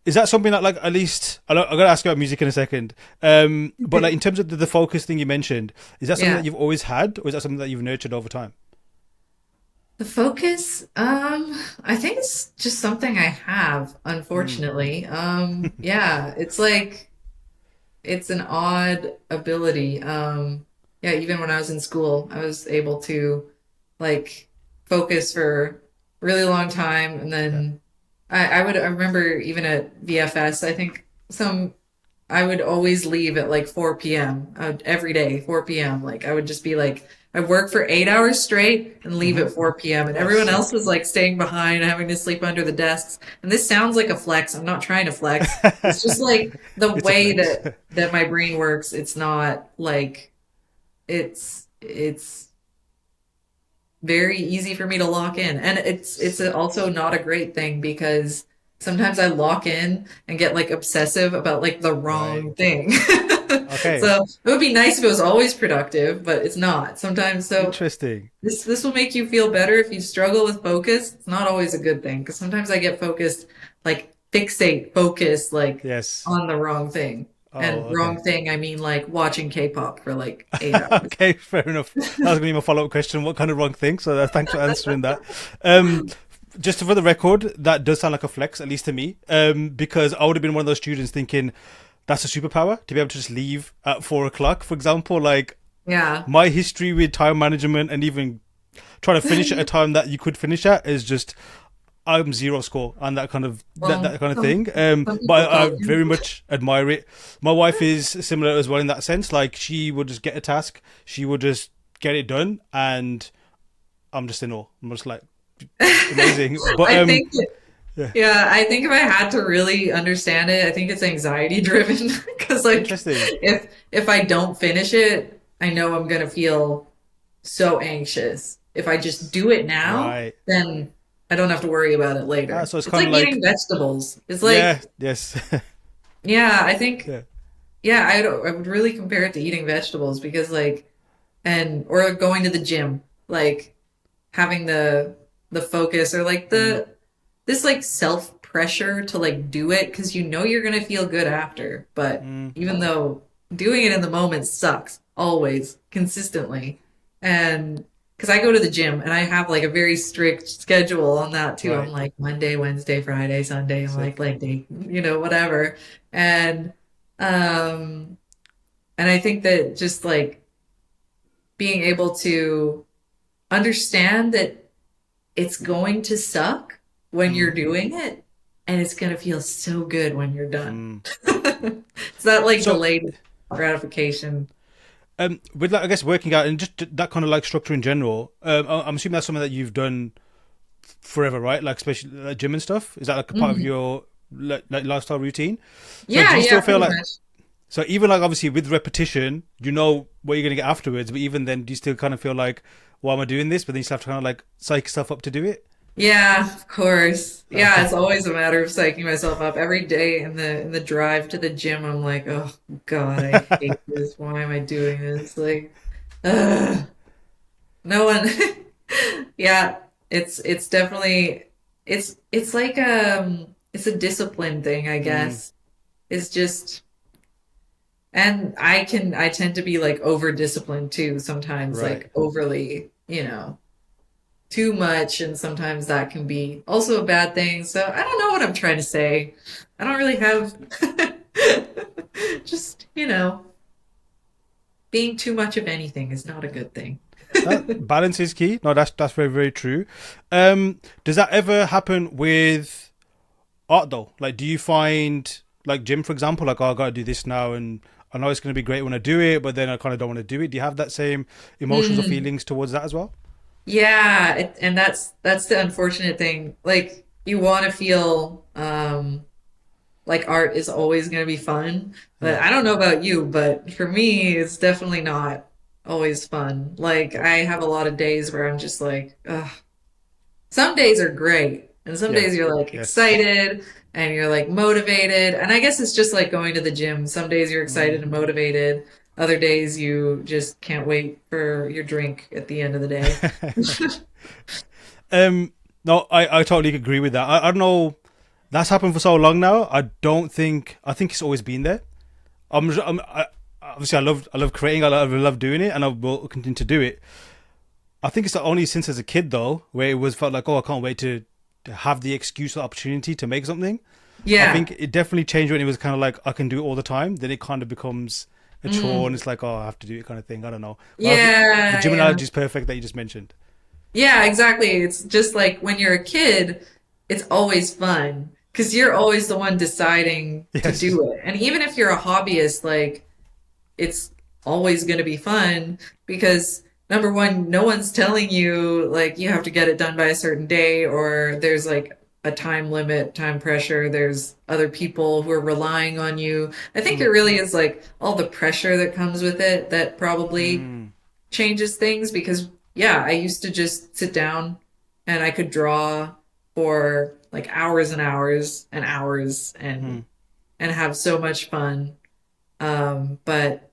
Is that something that like at least I'm gonna ask you about music in a second. But like in terms of the focus thing you mentioned, is that something yeah. that you've always had, or is that something that you've nurtured over time? The focus, I think it's just something I have, Mm. unfortunately. Yeah, it's like it's an odd ability. Yeah, even when I was in school, I was able to like focus for a really long time, and Yeah. then I remember even at VFS, I think some I would always leave at like 4 p.m. Every day, 4 p.m. Like I would just be like, I work for 8 hours straight and leave Hmm. at 4 p.m. And Oh, everyone else sick. was like staying behind, having to sleep under the desks. And this sounds like a flex. I'm not trying to flex. It's just like the It's a way flex. that my brain works. It's not like it's very easy for me to lock in. And it's Sick. also not a great thing because sometimes I lock in and get like obsessive about like the Right. wrong thing. Okay. So it would be nice if it was always productive, but it's not. Sometimes so Interesting. this will make you feel better if you struggle with focus. It's not always a good thing because sometimes I get focused like fixate focus like Yes. on the wrong thing. Oh, And okay. wrong thing, I mean like watching K-pop for like 8 hours. Okay, fair enough. That was going to be my follow-up question. What kind of wrong thing? So thanks for answering that. Um, just for the record, that does sound like a flex, at least to me, because I would have been one of those students thinking that's a superpower to be able to just leave at 4 o'clock, for example. Like Yeah. my history with time management and even trying to finish at a time that you could finish at is just I'm zero score on that kind of Well, that kind of thing. some people But I call very you. much admire it. My wife is similar as well in that sense. Like she would just get a task, she would just get it done, and I'm just in awe. I'm just like amazing. But I think, yeah, yeah, I think if I had to really understand it, I think it's anxiety driven. Because like, interesting. if I don't finish it, I know I'm gonna feel so anxious. If I just do it now, Right. then I don't have to worry about it Ah, later. so it's It's kind like of eating like vegetables. It's yeah, like, yes, yeah, I think, yeah. yeah, I would really compare it to eating vegetables because like, and or going to the gym, like having the focus or like Mm, the this like self pressure to like do it because you know you're gonna feel good after. But mm, even though doing it in the moment sucks, always, consistently. And because I go to the gym and I have like a very strict schedule on that too. I'm Right. like Monday, Wednesday, Friday, Sunday. I'm like Sick. leg day, whatever. And um and I think that just like being able to understand that it's going to suck when you're Mm. doing it and it's going to feel so good when you're done. Mm. It's that like So, delayed gratification. with like, I guess working out and just that kind of like structure in general, I'm assuming that's something that you've done forever, right? Like especially like gym and stuff. Is that like a part of Mhm. your like lifestyle routine? So Yeah, do you yeah, still feel pretty like much. so even like obviously with repetition, you know what you're gonna get afterwards, but even then, do you still kind of feel like, why am I doing this? But then you still have to kind of like psych yourself up to do it. Yeah, of course. Yeah, it's always a matter of psyching myself up. Every day in the drive to the gym, I'm like, oh God, I hate this. Why am I doing this? Like, ugh. No one. Yeah, it's definitely it's like it's a discipline thing, I Mm, guess. It's just and I tend to be like over disciplined too sometimes, right. like overly, too much, and sometimes that can be also a bad thing. So I don't know what I'm trying to say. I don't really have just, being too much of anything is not a good thing. That balance is key. No, that's very very true. Does that ever happen with art though? Like, do you find like gym, for example, like, oh, I gotta do this now, and I know it's gonna be great when I do it, but then I kind of don't want to do it. Do you have that same emotions or Mm. feelings towards that as well? Yeah, and that's the unfortunate thing. Like you want to feel like art is always going to be fun, but Yeah. I don't know about you, but for me, it's definitely not always fun. Like I have a lot of days where I'm just like, ugh. Some days are great, and some Yeah. days you're like Yes. excited and you're like motivated. And I guess it's just like going to the gym. Some days you're Mm. excited and motivated. Other days you just can't wait for your drink at the end of the day. um. No, I totally agree with that. I don't know. That's happened for so long now. I think it's always been there. Obviously I love creating. I love doing it, and I will continue to do it. I think it's only since as a kid though, where it was felt like, oh, I can't wait to have the excuse or opportunity to make something. I Yeah. think it definitely changed when it was kind of like I can do it all the time. Then it kind of becomes a chore, and Mm. it's like, oh, I have to do it kind of thing. I don't know. But the Yeah, gym yeah. analogy is perfect that you just mentioned. Yeah, exactly. It's just like when you're a kid, it's always fun because you're always the one deciding to Yes. do it. And even if you're a hobbyist, like it's always going to be fun because number one, no one's telling you like you have to get it done by a certain day or there's like a time limit, time pressure. There's other people who are relying on you. I think it Mm. really is like all the pressure that comes with it that probably Mm. changes things because yeah, I used to just sit down and I could draw for like hours and hours and hours Mm. and have so much fun. But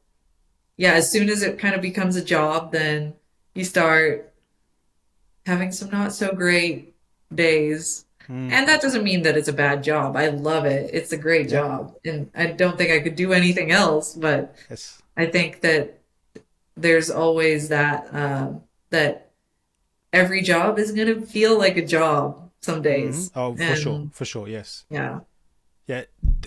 yeah, as soon as it kind of becomes a job, then you start having some not so great days. Mm. And that doesn't mean that it's a bad job. I love it. It's a great Yeah. job. And I don't think I could do anything else, but Yes. I think that there's always that every job is going to feel like a job some Hmm. days. Oh, for sure. And For sure. Yes. yeah. Yeah,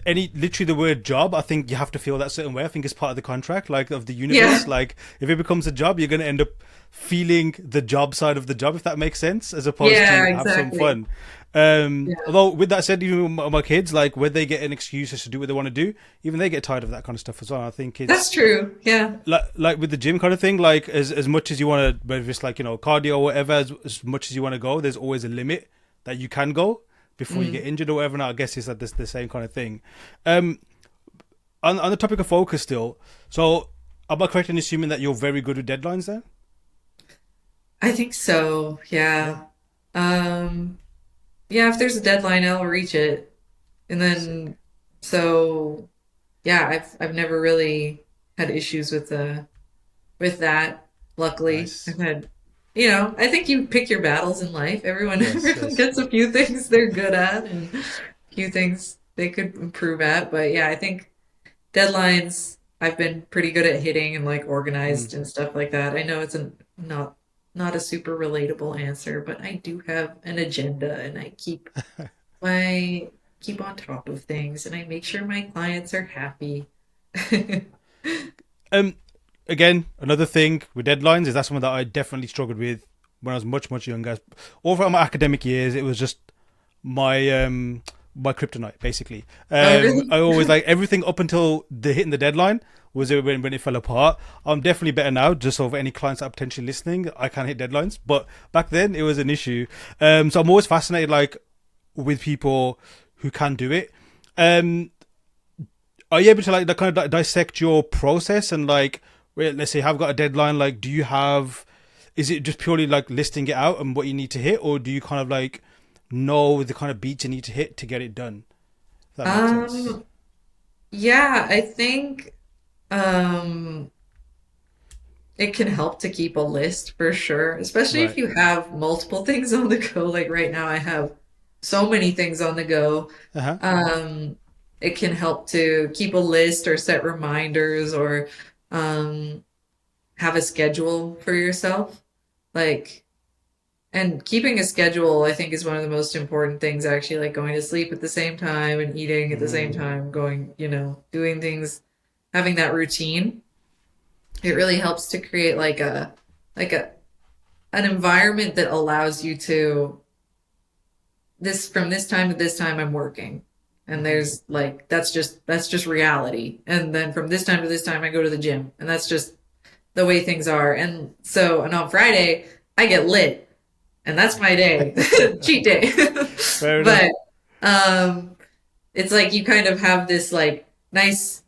any literally the word job, I think you have to feel that certain way. I think it's part of the contract, like of the universe. Yeah. Like if it becomes a job, you're gonna end up feeling the job side of the job, if that makes sense, as opposed Yeah, to have some exactly. fun. Yeah. Although with that said, even with my kids, like when they get an excuse just to do what they want to do, even they get tired of that kind of stuff as well. I think That's it's true. Yeah. like with the gym kind of thing, like as much as you want to, whether it's like cardio or whatever, as much as you want to go, there's always a limit that you can go before you Mm. get injured or whatever. Now I guess it's like this the same kind of thing. Um, on the topic of focus, still. So, am I correct in assuming that you're very good with deadlines? Then, I think so. yeah, Yeah. Um, yeah, if there's a deadline, I'll reach it. And sick, then so yeah, I've never really had issues with that. Luckily, nice. I've had I think you pick your battles in life. Everyone Yes, everyone yes. gets a few things they're good at and a few things they could improve at. But yeah, I think deadlines. I've been pretty good at hitting and like Mm. organized and stuff like that. I know it's not a super relatable answer, but I do have an agenda and I my keep on top of things and I make sure my clients are happy. Um, Again, another thing with deadlines is that's something that I definitely struggled with when I was much younger. All throughout my academic years, it was just my kryptonite basically. Oh, really? I always like everything up until the hitting the deadline was it when it fell apart. I'm definitely better now. Just so for any clients that are potentially listening, I can hit deadlines, but back then it was an issue. So I'm always fascinated like with people who can do it. Um, are you able to like kind of like dissect your process and like, well, let's say I've got a deadline. Like, do you have? Is it just purely like listing it out and what you need to hit, or do you kind of like know the kind of beats you need to hit to get it done? If that makes sense. Um, yeah, I think um it can help to keep a list for sure, especially if Right. you have multiple things on the go. Like right now, I have so many things on the go. Uh huh. Um, it can help to keep a list or set reminders or um, have a schedule for yourself. Like, and keeping a schedule, I think, is one of the most important things, actually, like going to sleep at the same time and eating at the same Mm, time, going, doing things, having that routine. It really helps to create like a an environment that allows you to this from this time to this time I'm working. And mm-hmm. there's like that's just reality. And then from this time to this time I go to the gym. And that's just the way things are. And on Friday I get lit. And that's my day. Cheat day. Fair enough. But um it's like you kind of have this like nice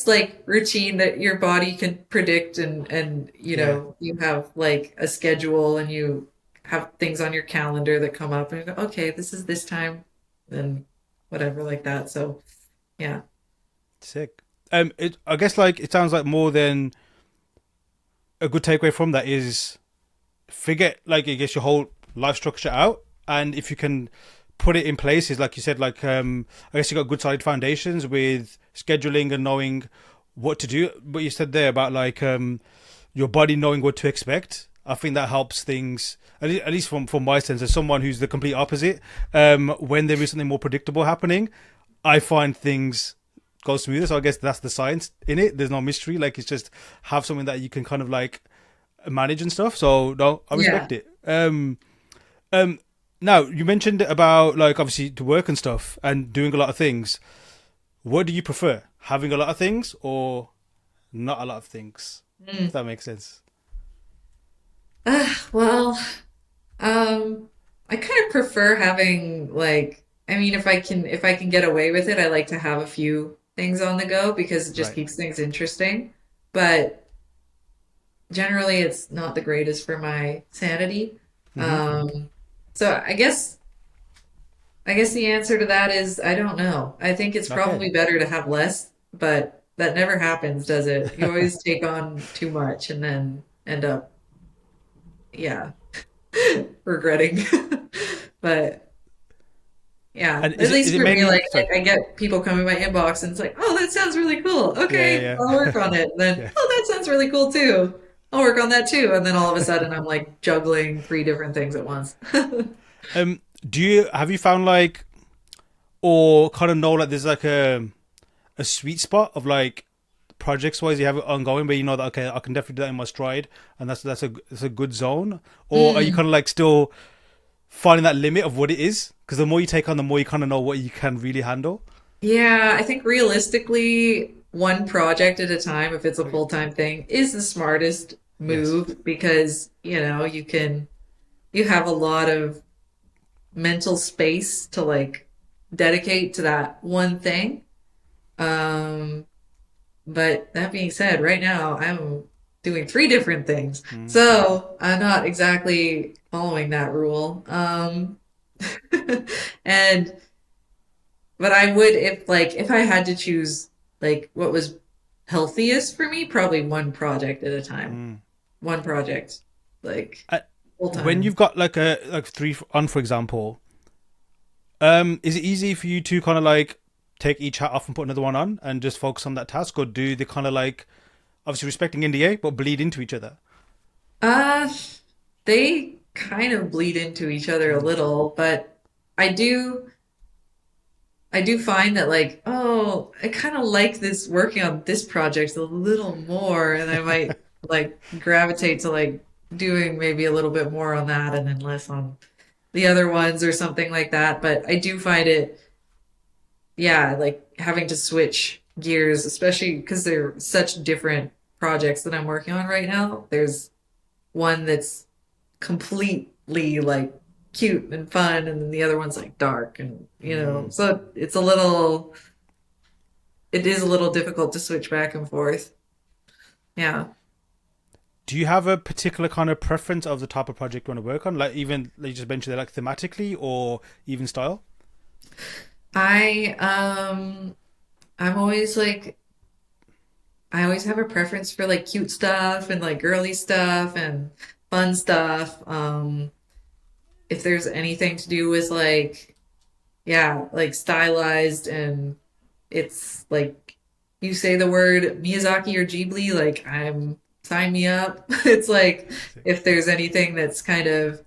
like routine that your body can predict and Yeah. you have like a schedule and you have things on your calendar that come up and you go, okay, this is this time and whatever like that. So yeah. Sick. I guess like it sounds like more than a good takeaway from that is figure like I guess your whole life structure out, and if you can put it in places like you said, like I guess you got good solid foundations with scheduling and knowing what to do. What you said there about like your body knowing what to expect, I think that helps things at least from my sense as someone who's the complete opposite. When there is something more predictable happening, I find things go smoother. So I guess that's the science in it. There's no mystery. Like it's just have something that you can kind of like manage and stuff. So no, I Yeah. respect it. Um, Now you mentioned about like obviously to work and stuff and doing a lot of things. What do you prefer, having a lot of things or not a lot of things? If Mm. that makes sense. Well, um, I kind of prefer having like, I mean, if I can get away with it, I like to have a few things on the go because it just Right. keeps things interesting. But generally, it's not the greatest for my sanity. Mm-hmm. So I guess the answer to that is I don't know. I think it's Okay. probably better to have less, but that never happens, does it? You always take on too much and then end up, yeah, regretting. But yeah, And at is least it for me, mainly like sorry? I get people coming in my inbox and it's like, oh, that sounds really cool. Yeah, Okay, yeah, I'll work on it. And then, yeah. oh, that sounds really cool too. I'll work on that too. And then all of a sudden I'm like juggling three different things at once. Do you have you found like or kind of know like there's like a sweet spot of like projects wise you have it ongoing where you know that okay I can definitely do that in my stride and that's a good zone, or are you Mm. kind of like still finding that limit of what it is because the more you take on the more you kind of know what you can really handle. Yeah, I think realistically, one project at a time, if it's a full-time thing, is the smartest Yes. move because, you have a lot of mental space to like dedicate to that one thing. Um, but that being said, right now I'm doing three different things. Mm. So I'm not exactly following that rule. And but I would if I had to choose like what was healthiest for me, probably one project at a time. Mm. One project, like Uh, full when time. you've got like three on for example, is it easy for you to kind of like take each hat off and put another one on and just focus on that task, or do they kind of like obviously respecting NDA but bleed into each other? Uh, they kind of bleed into each other a little, but I do I do find that like, oh, I kind of like this working on this project a little more, and I might like gravitate to like doing maybe a little bit more on that and then less on the other ones or something like that. But I do find it, yeah, like having to switch gears, especially because they're such different projects that I'm working on right now. There's one that's completely like cute and fun, and then the other one's like dark and Mm. so it is a little difficult to switch back and forth. Yeah. Do you have a particular kind of preference of the type of project you want to work on? Like even like you just mentioned, like thematically or even style? I I'm always like I always have a preference for like cute stuff and like girly stuff and fun stuff. If there's anything to do with like yeah, like stylized and it's like you say the word Miyazaki or Ghibli, like I'm sign me up. It's like if there's anything that's kind of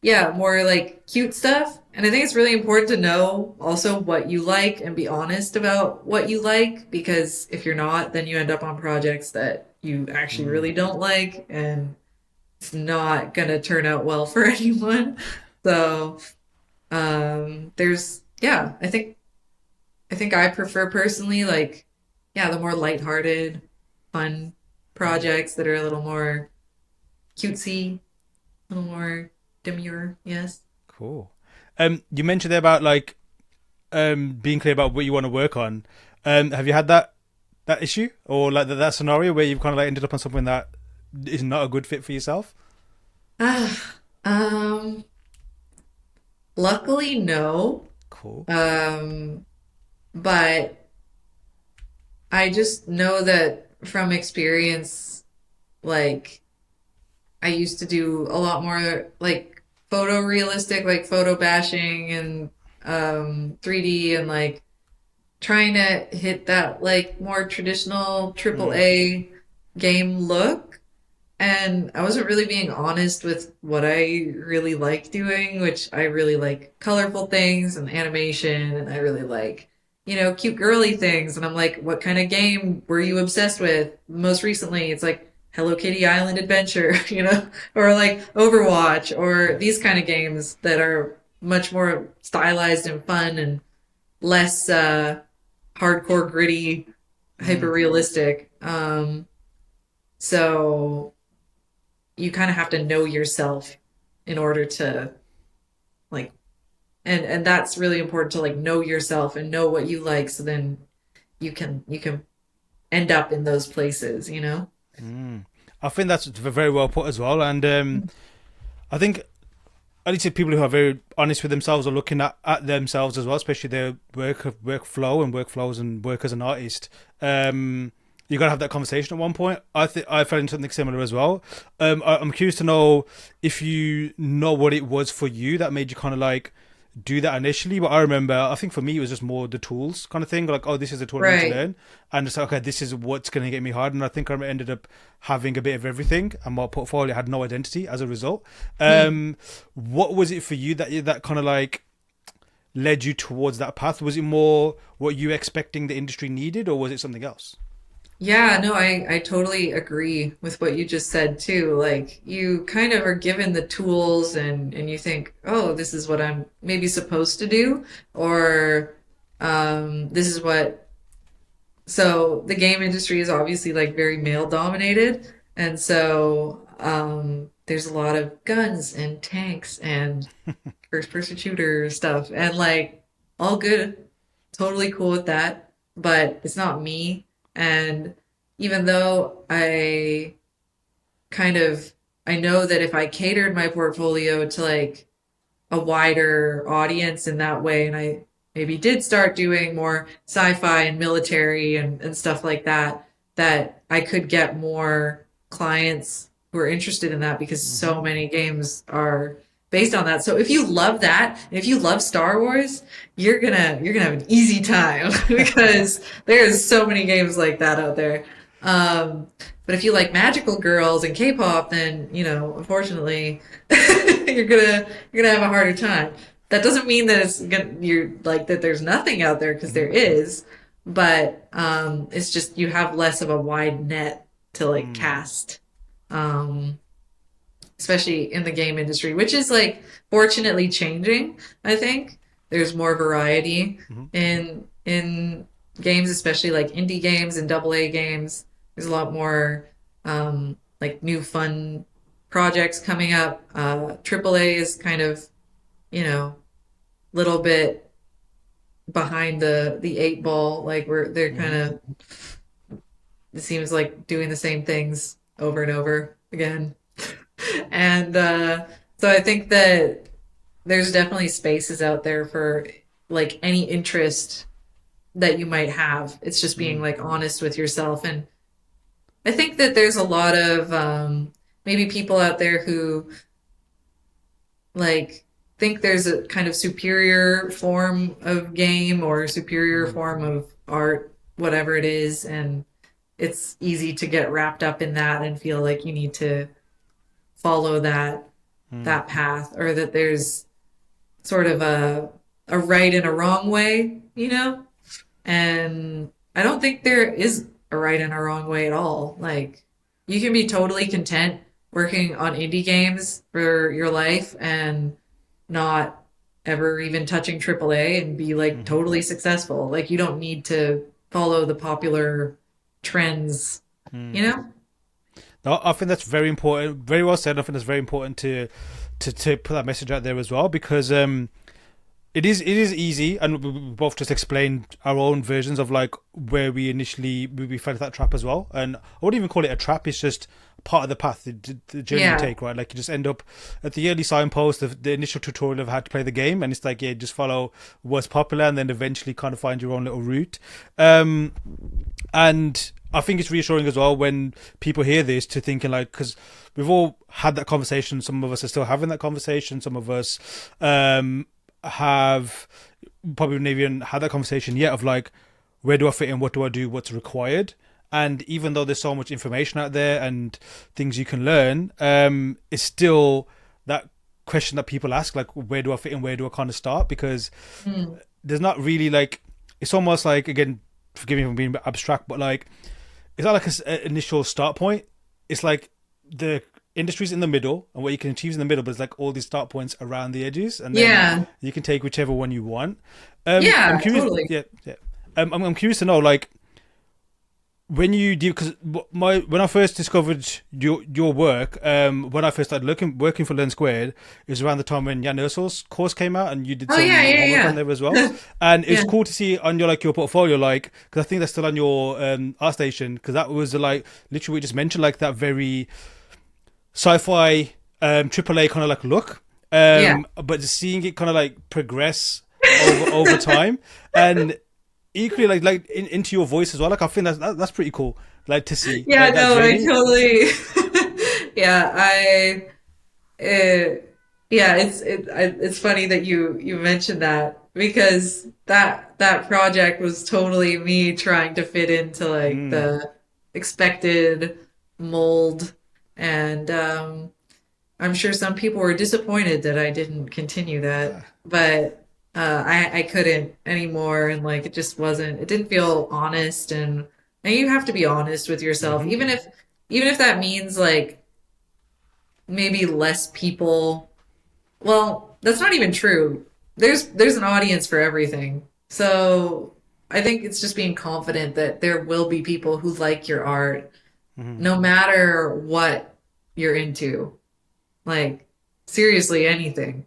yeah, more like cute stuff. And I think it's really important to know also what you like and be honest about what you like because if you're not, then you end up on projects that you actually Mm. really don't like and it's not gonna turn out well for anyone. So, there's yeah, I think I prefer personally like yeah, the more lighthearted, fun projects that are a little more cutesy, a little more demure, yes. Cool. You mentioned there about like being clear about what you want to work on. Have you had that issue or like that scenario where you've kind of like ended up on something that is not a good fit for yourself? Ah, luckily no. Cool. Um, but I just know that from experience, like I used to do a lot more like photorealistic, like photo bashing and 3D and like trying to hit that like more traditional triple Mm. A game look. And I wasn't really being honest with what I really like doing, which I really like colorful things and animation, and I really like, cute girly things. And I'm like, what kind of game were you obsessed with most recently? It's like Hello Kitty Island Adventure, or like Overwatch, or these kind of games that are much more stylized and fun and less hardcore, gritty, hyper Mm. realistic. So you kind of have to know yourself in order to like and that's really important to like know yourself and know what you like so then you can end up in those places. Mm. I think that's very well put as well, and I think at least if people who are very honest with themselves are looking at themselves as well, especially their workflow and workflows and work as an artist. You gotta have that conversation at one point. I think I felt in something similar as well. I'm curious to know if you know what it was for you that made you kind of like do that initially. But I remember, I think for me it was just more the tools kind of thing. Like, oh, this is a tool I need to Right. learn, and it's like, okay, this is what's going to get me hard. And I think I ended up having a bit of everything, and my portfolio had no identity as a result. Hmm. What was it for you that kind of like led you towards that path? Was it more what you were expecting the industry needed, or was it something else? Yeah, no, I totally agree with what you just said too. Like you kind of are given the tools and you think, oh, this is what I'm maybe supposed to do, or this is what so the game industry is obviously like very male dominated, and so there's a lot of guns and tanks and first person shooter stuff, and like all good, totally cool with that, but it's not me. And even though kind of I know that if I catered my portfolio to like a wider audience in that way. And I maybe did start doing more sci-fi and military and stuff like that, that I could get more clients who are interested in that because Hmm. so many games are based on that. So if you love that, and if you love Star Wars, you're gonna have an easy time because there's so many games like that out there. Um, but if you like magical girls and K-pop, then unfortunately, you're gonna have a harder time. That doesn't mean that you're like that there's nothing out there because there is, but it's just you have less of a wide net to like cast. Um, Especially in the game industry, which is like fortunately changing. I think there's more variety in games, especially like indie games and double A games. There's a lot more like new fun projects coming up. Triple A is kind of, little bit behind the eight ball. Like they're kind of, it seems like doing the same things over and over again. And so I think that there's definitely spaces out there for like any interest that you might have. It's just being like honest with yourself. And I think that there's a lot of maybe people out there who like think there's a kind of superior form of game or superior form of art, whatever it is, and it's easy to get wrapped up in that and feel like you need to follow that path, or that there's sort of a right and a wrong way, And I don't think there is a right and a wrong way at all. Like you can be totally content working on indie games for your life and not ever even touching AAA and be like totally successful. Like you don't need to follow the popular trends, you know? No, I think that's very important. Very well said. I think that's very important to put that message out there as well, because it is easy, and we both just explained our own versions of like where we fell into that trap as well. And I wouldn't even call it a trap. It's just part of the path, the journey you take, right? Like you just end up at the early signpost, the initial tutorial of how to play the game, and it's like, yeah, just follow what's popular, and then eventually kind of find your own little route. And I think it's reassuring as well when people hear this to thinking like, because we've all had that conversation. Some of us are still having that conversation. Some of us have probably never even had that conversation yet of like, where do I fit in? What do I do? What's required? And even though there's so much information out there and things you can learn, it's still that question that people ask, like, where do I fit in? Where do I kind of start? Because there's not really like, it's almost like, again, forgive me for being abstract, but like, it's not like an initial start point. It's like the industry's in the middle, and what you can achieve is in the middle, but it's like all these start points around the edges, and then you can take whichever one you want. I'm curious, totally. Yeah. I'm curious to know, like, when you do, because when I first discovered your work, when I first started working for Learn Squared, it was around the time when Jan Ursul's course came out, and you did some homework on there as well. And it's cool to see on your portfolio, like, because I think that's still on your ArtStation, because that was like literally we just mentioned, like that very sci-fi AAA kind of like look, but just seeing it kind of like progress over time, and equally like into your voice as well. Like I think that's pretty cool, like to see. Yeah, like, no, I totally. It's funny that you mentioned that, because that project was totally me trying to fit into like the expected mold, and I'm sure some people were disappointed that I didn't continue that, but I couldn't anymore, and like it didn't feel honest, and you have to be honest with yourself, even if that means like maybe less people. Well, that's not even true. There's an audience for everything. So I think it's just being confident that there will be people who like your art, no matter what you're into. Like seriously, anything.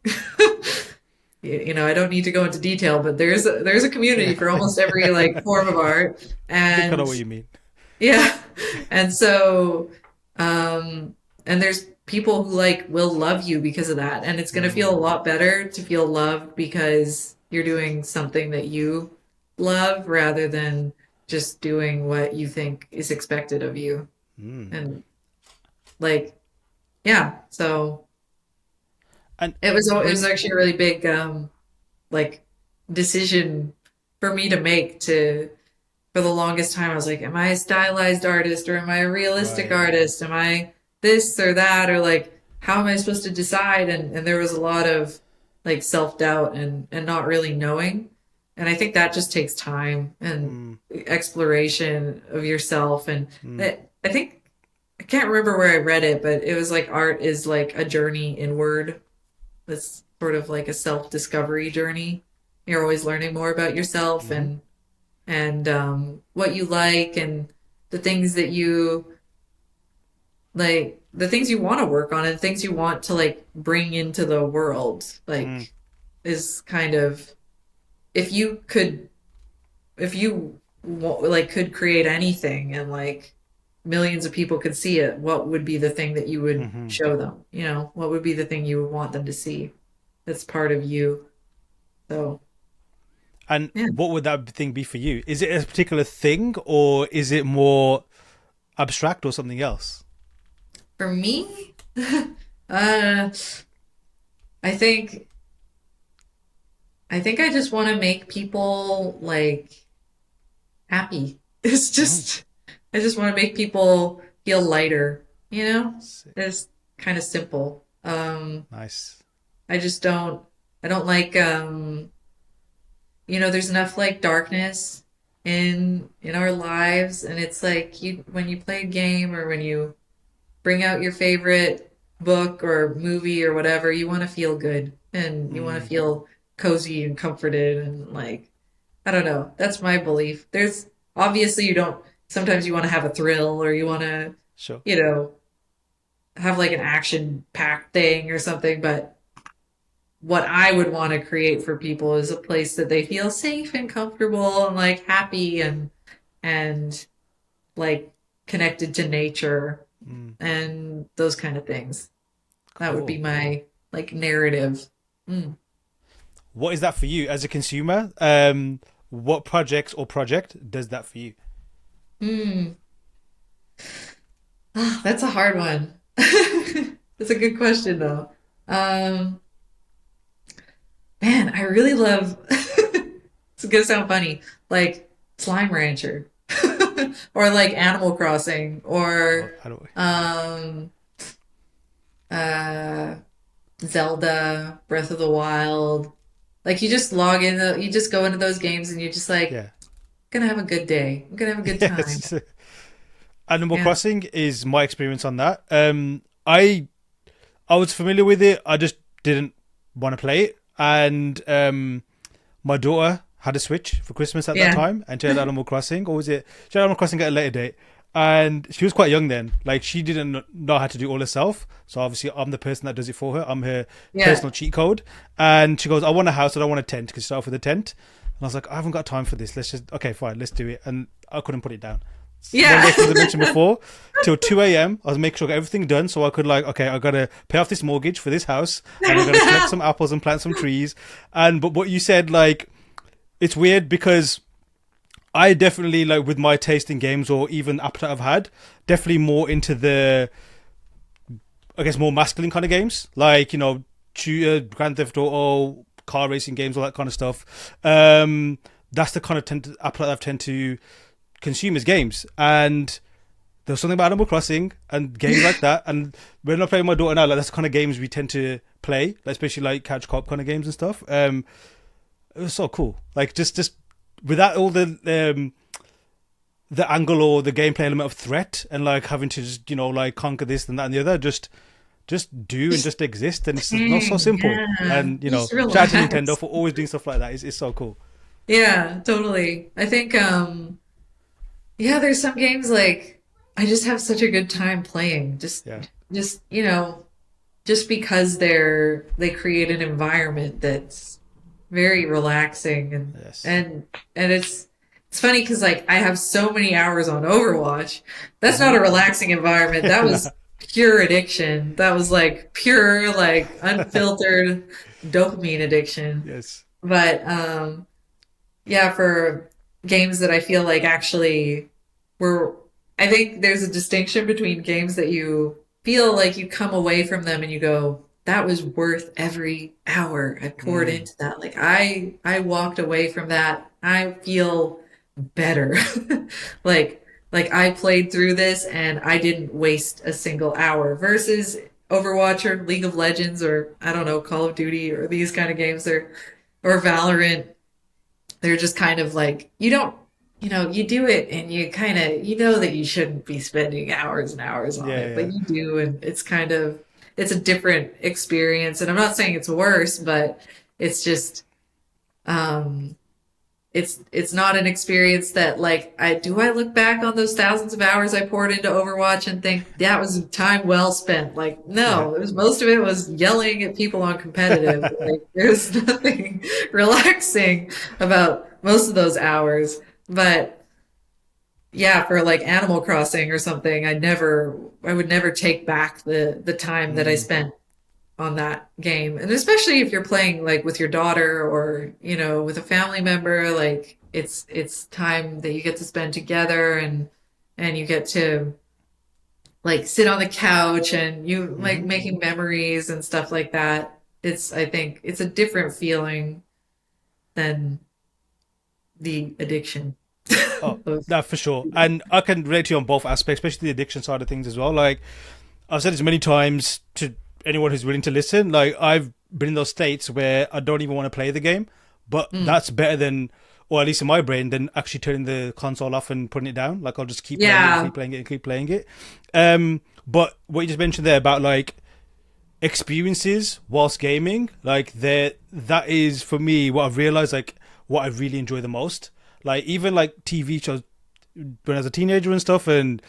I don't need to go into detail, but there's a community for almost every like form of art, I and know what you mean. yeah, and so and there's people who like will love you because of that, and it's gonna feel a lot better to feel loved because you're doing something that you love rather than just doing what you think is expected of you, and like so. And It was when actually a really big like decision for me to make to for the longest time. I was like, am I a stylized artist or am I a realistic right, artist? Am I this or that? Or like, how am I supposed to decide? And there was a lot of like self-doubt and not really knowing. And I think that just takes time and mm, exploration of yourself. And mm, I think I can't remember where I read it, but it was like art is like a journey inward. It's sort of like a self-discovery journey. You're always learning more about yourself mm-hmm, and what you like and the things that you like, the things you want to work on and things you want to like bring into the world. mm, Like, is kind of if you could, if you like could create anything and like millions of people could see it, what would be the thing that you would mm-hmm. show them? You know, what would be the thing you would want them to see? That's part of you. So, And yeah. what would that thing be for you? Is it a particular thing, or is it more abstract or something else? For me, uh, I think I think I just want to make people like happy. It's Mm, just I just want to make people feel lighter, you know? It's kind of simple. nice. I just I don't like there's enough like darkness in our lives and it's like you when you play a game or when you bring out your favorite book or movie or whatever, you want to feel good and you want to Mm, feel cozy and comforted and like I don't know. That's my belief. There's obviously you don't sometimes you want to have a thrill or you want to, sure. you know, have like an action packed thing or something, but what I would want to create for people is a place that they feel safe and comfortable and like happy and like connected to nature Mm, and those kind of things. That would be cool. my like narrative. Mm. What is that for you as a consumer? What projects or project does that for you? Mm. Ah, that's a hard one. That's a good question though. Um, Man, I really love it's gonna sound funny, like Slime Rancher or like Animal Crossing or I don't. um uh Zelda, Breath of the Wild. Like you just you just go into those games and you're just like, Yeah. gonna have a good day. I'm gonna have a good time. Yes. Animal Yeah. Crossing is my experience on that. I was familiar with it. I just didn't want to play it, and my daughter had a Switch for Christmas at that Yeah. time, and she had Animal Crossing, or was it? She had Animal Crossing at a later date, and she was quite young then. Like she didn't know how to do all herself. So obviously, I'm the person that does it for her. I'm her Yeah. personal cheat code. And she goes, "I want a house. I don't want a tent." Because she started off with a tent, and I was like, "I haven't got time for this. Let's just okay, fine, let's do it." And I couldn't put it down. One Yeah. day, as I mentioned before, till 2 a.m. I was making sure I got everything done so I could like, okay, I gotta pay off this mortgage for this house, and I gotta collect some apples and plant some trees. And but what you said, like, it's weird because I definitely like with my taste in games or even appetite I've had, definitely more into the, I guess, more masculine kind of games, like shooter, Grand Theft Auto, car racing games, all that kind of stuff. That's the kind of appetite I've tend to consume as games, and there's something about Animal Crossing and games like that. And when I play with my daughter now, like that's the kind of games we tend to play, like, especially like couch co-op kind of games and stuff. It was so cool. Like just without all the angle or the gameplay element of threat and like having to just like conquer this and that and the other. Just do and Just just exist, and it's not so hang, simple. yeah. And Just shout out to Nintendo relax. for always doing stuff like that. It's so cool. Yeah, totally. I think yeah, there's some games like I just have such a good time playing. Yeah. Just, just because they create an environment that's very relaxing Yes. and it's funny because like I have so many hours on Overwatch. That's not a relaxing environment. That No. was pure addiction. That was like pure, like unfiltered dopamine addiction. Yes. But yeah, for games that I feel like actually were, I think there's a distinction between games that you feel like you come away from them and you go, that was worth every hour I poured Mm. into that. Like I walked away from that. I feel better. Like I played through this and I didn't waste a single hour versus Overwatch or League of Legends or I don't know, Call of Duty or these kind of games or Valorant. They're just kind of like you don't you do it and you kind of you know that you shouldn't be spending hours and hours on Yeah, it, but yeah. you do, and it's kind of it's a different experience. And I'm not saying it's worse, but it's just um it's not an experience that like I look back on those thousands of hours I poured into Overwatch and think that was time well spent. Like Yeah. no, it was most of it was yelling at people on competitive. Like there's nothing relaxing about most of those hours. But yeah, for like Animal Crossing or something, I would never take back the time that I Mm. spent on that game. And especially if you're playing like with your daughter or, with a family member, like it's time that you get to spend together and you get to like sit on the couch and you like Hmm. making memories and stuff like that. I think it's a different feeling than the addiction Oh, of that for sure. And I can relate to you on both aspects, especially the addiction side of things as well. Like I've said this many times to anyone who's willing to listen. Like I've been in those states where I don't even want to play the game, but Mm. that's better than, or at least in my brain, than actually turning the console off and putting it down. Like I'll just keep playing it and Yeah. keep playing it and keep playing it. But what you just mentioned there about like experiences whilst gaming, like that is for me what I've realized, like what I really enjoy the most. Like even like TV shows when I was a teenager and stuff and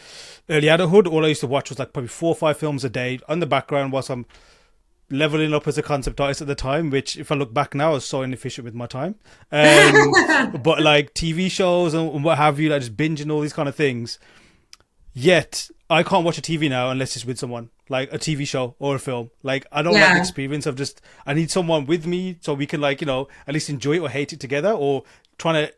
early adulthood, all I used to watch was like probably 4 or 5 films a day on the background whilst I'm leveling up as a concept artist at the time, which if I look back now I was so inefficient with my time. But like TV shows and what have you, like just binging all these kind of things. Yet I can't watch a TV now unless it's with someone, like a TV show or a film. Like I don't like the Yeah. experience of just I need someone with me so we can like at least enjoy it or hate it together, or trying to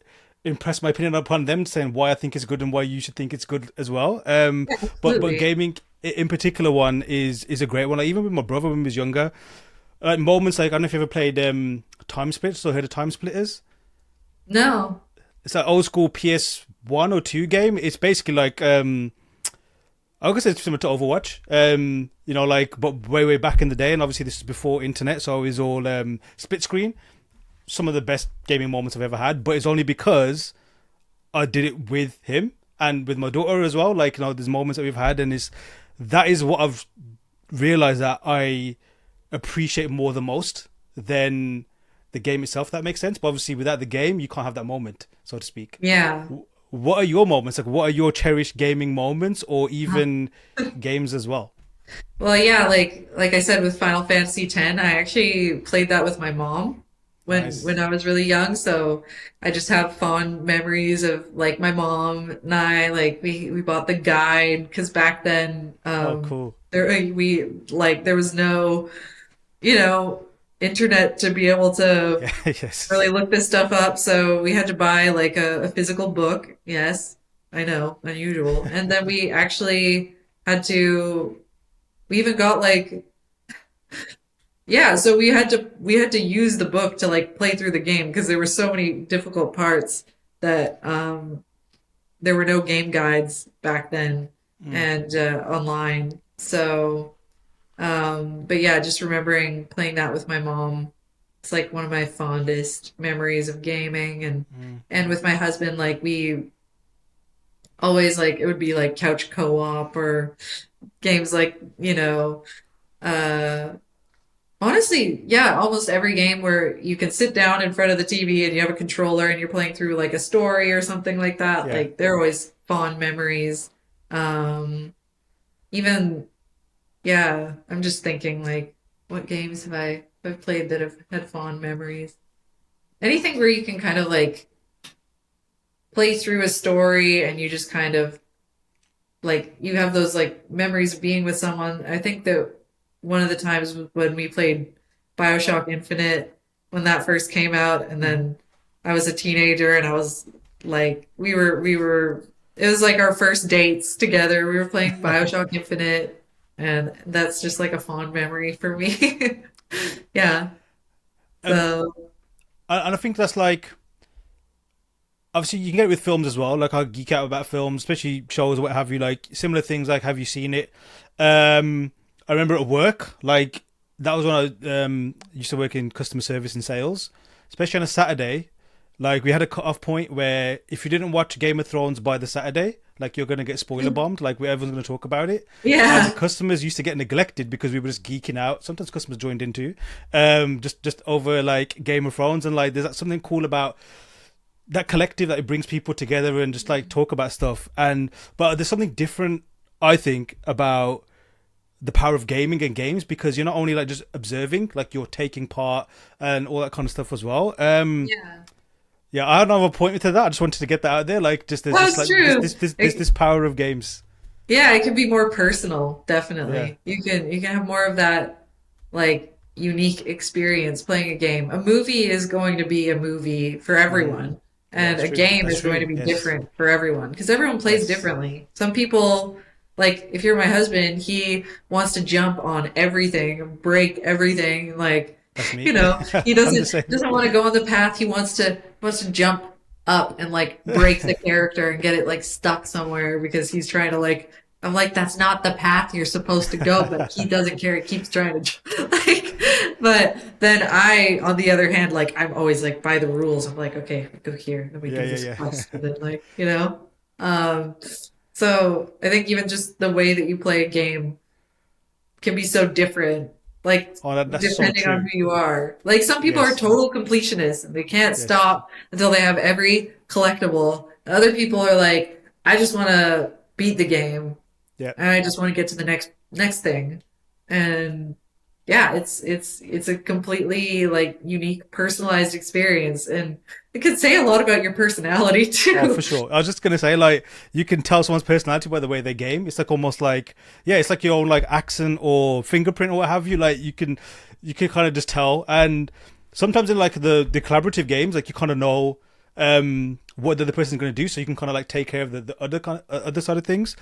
impress my opinion upon them, saying why I think it's good and why you should think it's good as well. But Absolutely. gaming in particular one is a great one. Like even with my brother when he was younger, like moments like I don't know if you ever played Time Splitters or heard of Time Splitters. No. It's like old school PS1 or 2 game. It's basically like I guess it's similar to Overwatch. Like but way back in the day, and obviously this is before internet, so it was all split screen. Some of the best gaming moments I've ever had, but it's only because I did it with him and with my daughter as well. Like there's moments that we've had, and that is what I've realized that I appreciate more the most than the game itself. If that makes sense. But obviously, without the game, you can't have that moment, so to speak. Yeah. What are your moments? Like, what are your cherished gaming moments, or even games as well? Well, yeah, like I said with Final Fantasy X, I actually played that with my mom when Nice. I was really young. So I just have fond memories of like my mom and I like we bought the guide because back then Oh, cool. there was no internet to be able to Yeah. really Yes. look this stuff up. So we had to buy like a physical book. Yes, I know, unusual. And then we actually had to we even got like yeah, so we had to use the book to like play through the game because there were so many difficult parts that there were no game guides back then Mm. and online. So but yeah, just remembering playing that with my mom. It's like one of my fondest memories of gaming Mm. and with my husband like we always like it would be like couch co-op or games like, uh honestly, yeah, almost every game where you can sit down in front of the TV and you have a controller and you're playing through like a story or something like that. Yeah. Like they're always fond memories. Um even yeah, I'm just thinking like what games have I played that have had fond memories? Anything where you can kind of like play through a story and you just kind of like you have those like memories of being with someone. I think that one of the times was when we played BioShock Infinite when that first came out, and Hmm. then I was a teenager and I was like we were it was like our first dates together. We were playing BioShock Infinite and that's just like a fond memory for me. Yeah. Um, So and I think that's like, obviously you can get it with films as well. Like I geek out about films, especially shows or what have you. Like similar things. Like, have you seen it? I remember at work, like that was when I used to work in customer service and sales, especially on a Saturday. Like we had a cut off point where if you didn't watch Game of Thrones by the Saturday, like you're gonna get spoiler bombed. Like where everyone's gonna talk about it, and yeah. customers used to get neglected because we were just geeking out. Sometimes customers joined in too, just over like Game of Thrones, and like there's something cool about that collective that it brings people together and just like talk about stuff. And but there's something different, I think, about the power of gaming and games, because you're not only like just observing, like you're taking part and all that kind of stuff as well. Yeah. Yeah, I don't have a point to that. I just wanted to get that out there. Like, just there's just That's like true. this power of games. Yeah, it can be more personal, Yeah, definitely. You can have more of that like unique experience playing a game. A movie is going to be a movie for everyone, yeah, and that's a true. game That's is going true. to be Yes, different for everyone because everyone plays yes, differently. Some people, like if you're my husband, he wants to jump on everything, break everything, like that's me. you know, he I'm the doesn't same. doesn't want to go on the path. He wants to jump up and like break the character and get it like stuck somewhere because he's trying to like I'm like that's not the path you're supposed to go, but he doesn't care. He keeps trying to like but then I on the other hand like I'm always like by the rules. I'm like okay, we go here, then we Yeah, do yeah, this yeah. quest and then like, um so I think even just the way that you play a game can be so different, like Oh, that's so depending on true. who you are. Like some people are Yes, total completionists and they can't yes, stop until they have every collectible. Other people are like, I just want to beat the game yeah. and I just want to get to the next thing. And yeah, it's a completely like unique personalized experience and it could say a lot about your personality Oh, too. for sure. I was just gonna say, like, you can tell someone's personality by the way they game. It's like almost like, yeah, it's like your own like accent or fingerprint or what have you. Like, you can kind of just tell. And sometimes in like the collaborative games, like you kind of know what the other person's going to do, so you can kind of like take care of the other kind of, other side of things.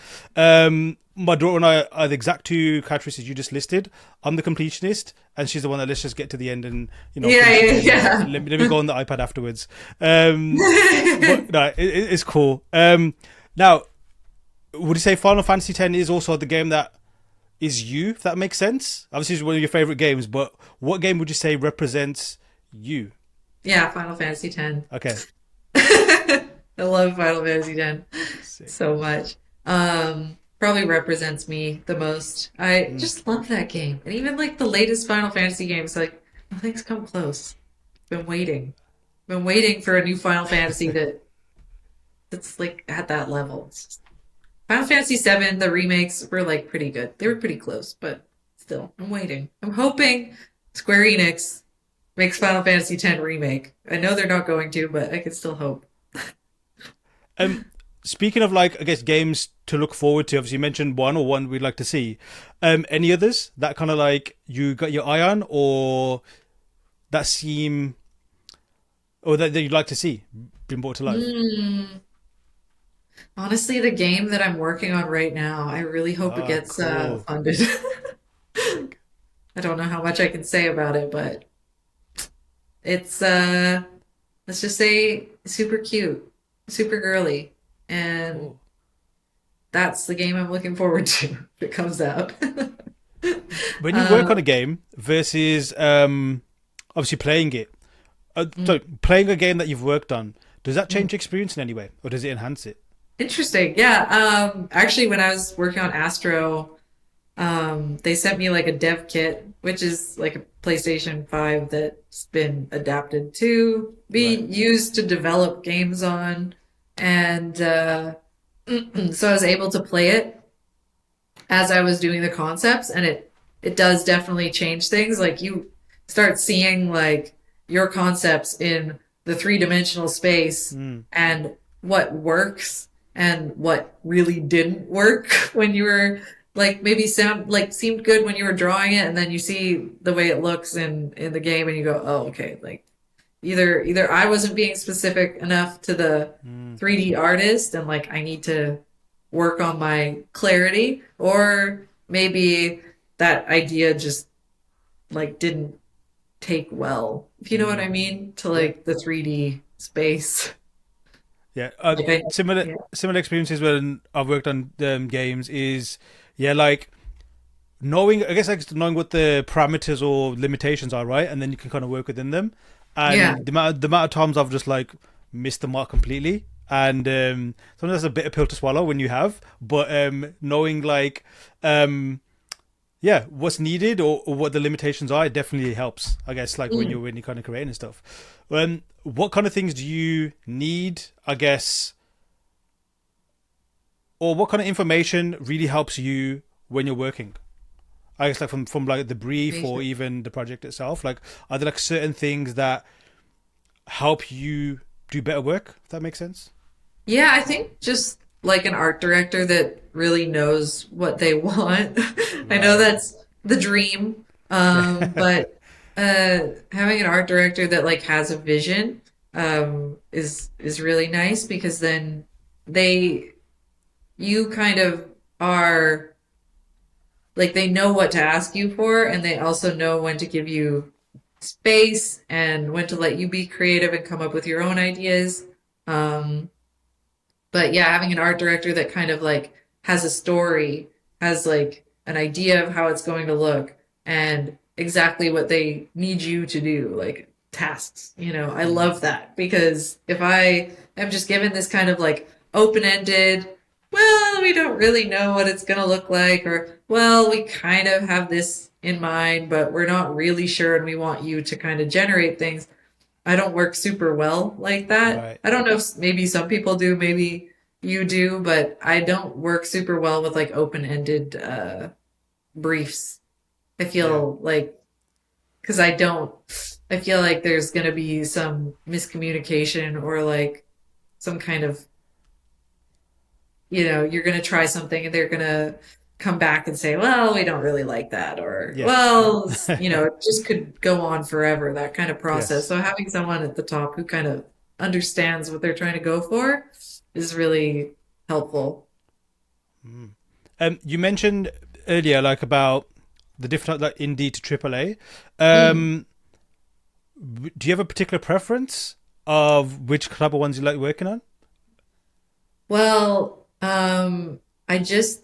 My daughter and I are the exact two characteristics you just listed. I'm the completionist, and she's the one that let's just get to the end and Yeah, finish the yeah, game. yeah. Let me go on the iPad afterwards. But no, it's cool. Now, would you say Final Fantasy X is also the game that is you? If that makes sense. Obviously, it's one of your favorite games, but what game would you say represents you? Yeah, Final Fantasy X. Okay. I love Final Fantasy X Sick. so much. Probably represents me the most. I Mm. just love that game. And even like the latest Final Fantasy games, like nothing's come close. Been waiting. Been waiting for a new Final Fantasy that's like at that level. Final Fantasy VII, the remakes were like pretty good. They were pretty close, but still, I'm waiting. I'm hoping Square Enix makes Final Fantasy X remake. I know they're not going to, but I can still hope. Um, Speaking of like, I guess games to look forward to. Obviously, you mentioned one or one we'd like to see. Any others that kind of like you got your eye on, or that seem, or that you'd like to see being brought to life? Mm, honestly, the game that I'm working on right now, I really hope it Ah, gets cool. funded. Sick. I don't know how much I can say about it, but it's let's just say super cute, super girly, and Cool. that's the game I'm looking forward to if it comes out. When you work on a Um, game versus obviously playing it, mm, so playing a game that you've worked on, does that mm. change your experience in any way, or does it enhance it? Interesting. Yeah. Actually, when I was working on Astro, they sent me like a dev kit, which is like a PlayStation 5 that's been adapted to be Right. used to develop games on. And so I was able to play it as I was doing the concepts, and it does definitely change things. Like you start seeing like your concepts in the three-dimensional space Mm. and what works and what really didn't work when you were like maybe sound like seemed good when you were drawing it and then you see the way it looks in the game and you go, "Oh, okay." Like either I wasn't being specific enough to the Mm. 3D artist and like I need to work on my clarity, or maybe that idea just like didn't take well, if you know what I Mm. mean, to Yeah. like the 3D space. Yeah. Like I, Similar yeah, similar experiences when I've worked on games is yeah, like knowing, I guess, like knowing what the parameters or limitations are, right? And then you can kind of work within them. yeah, And the amount of times I've just like missed the mark completely, and sometimes that's a bitter pill to swallow when you have. But knowing like yeah, what's needed or what the limitations are, it definitely helps. I guess like when mm, you're kind of creating stuff. What kind of things do you need? I guess, or what kind of information really helps you when you're working? I guess like from like the brief or information. even the project itself. Like, are there like certain things that help you do better work? If that makes sense. Yeah, I think just like an art director that really knows what they want. I know Right. that's the dream, but having an art director that like has a vision is really nice because then they you kind of are like they know what to ask you for, and they also know when to give you space and when to let you be creative and come up with your own ideas. Um, but yeah, having an art director that kind of like has a story, has like an idea of how it's going to look and exactly what they need you to do, like tasks. I Mm, love that because if I am just given this kind of like open-ended, well, we don't really know what it's going to look like, or well, we kind of have this in mind, but we're not really sure and we want you to kind of generate things. I don't work super well like that. right. I don't know if maybe some people do, maybe you do, but I don't work super well with like open-ended briefs. I Yeah. feel like because I feel like there's going to be some miscommunication or like some kind of, you're going to try something and they're going to come back and say, well, we don't really like that, or, Yeah. well, it just could go on forever, that kind of process. Yes. So having someone at the top who kind of understands what they're trying to go for is really helpful. Mm. You mentioned earlier like about the different like indie to AAA. Mm. Um, do you have a particular preference of which type of ones you like working on? Well, I just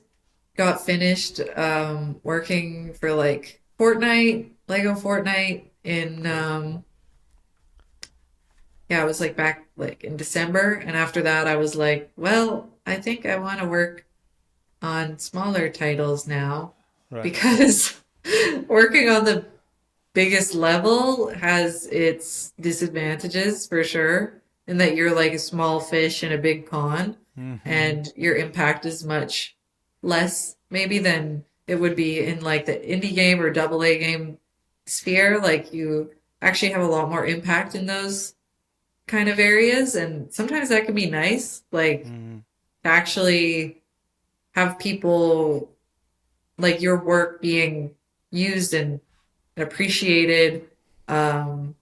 got finished working for like Fortnite, Lego Fortnite in yeah, it was like back like in December, and after that I was like, well, I think I want to work on smaller titles now Right. because working on the biggest level has its disadvantages for sure, in that you're like a small fish in a big pond Hmm. and your impact is much less maybe than it would be in like the indie game or double A game sphere. Like you actually have a lot more impact in those kind of areas, and sometimes that can be nice, like Hmm. to actually have people like your work being used and appreciated um,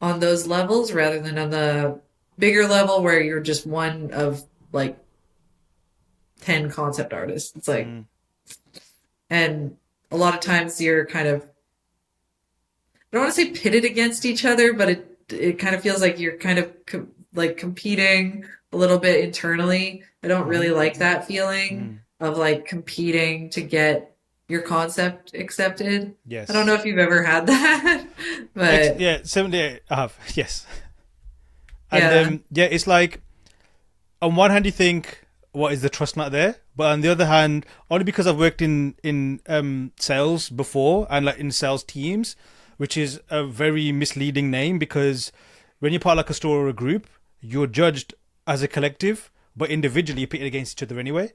on those levels rather than on the bigger level where you're just one of like 10 concept artists. It's like, Mm. and a lot of times you're kind of, I don't want to say pitted against each other, but it kind of feels like you're kind of like competing a little bit internally. I don't really Hmm. like that feeling Mm. of like competing to get your concept accepted. I don't know Yes. if you've ever had that, but Yeah. Certainly, I have. Yes. And yeah. yeah, it's like on one hand you think, what is the trust not there? But on the other hand, only because I've worked in sales before and like in sales teams, which is a very misleading name because when you're part of like a store or a group, you're judged as a collective, but individually you're pitted against each other anyway.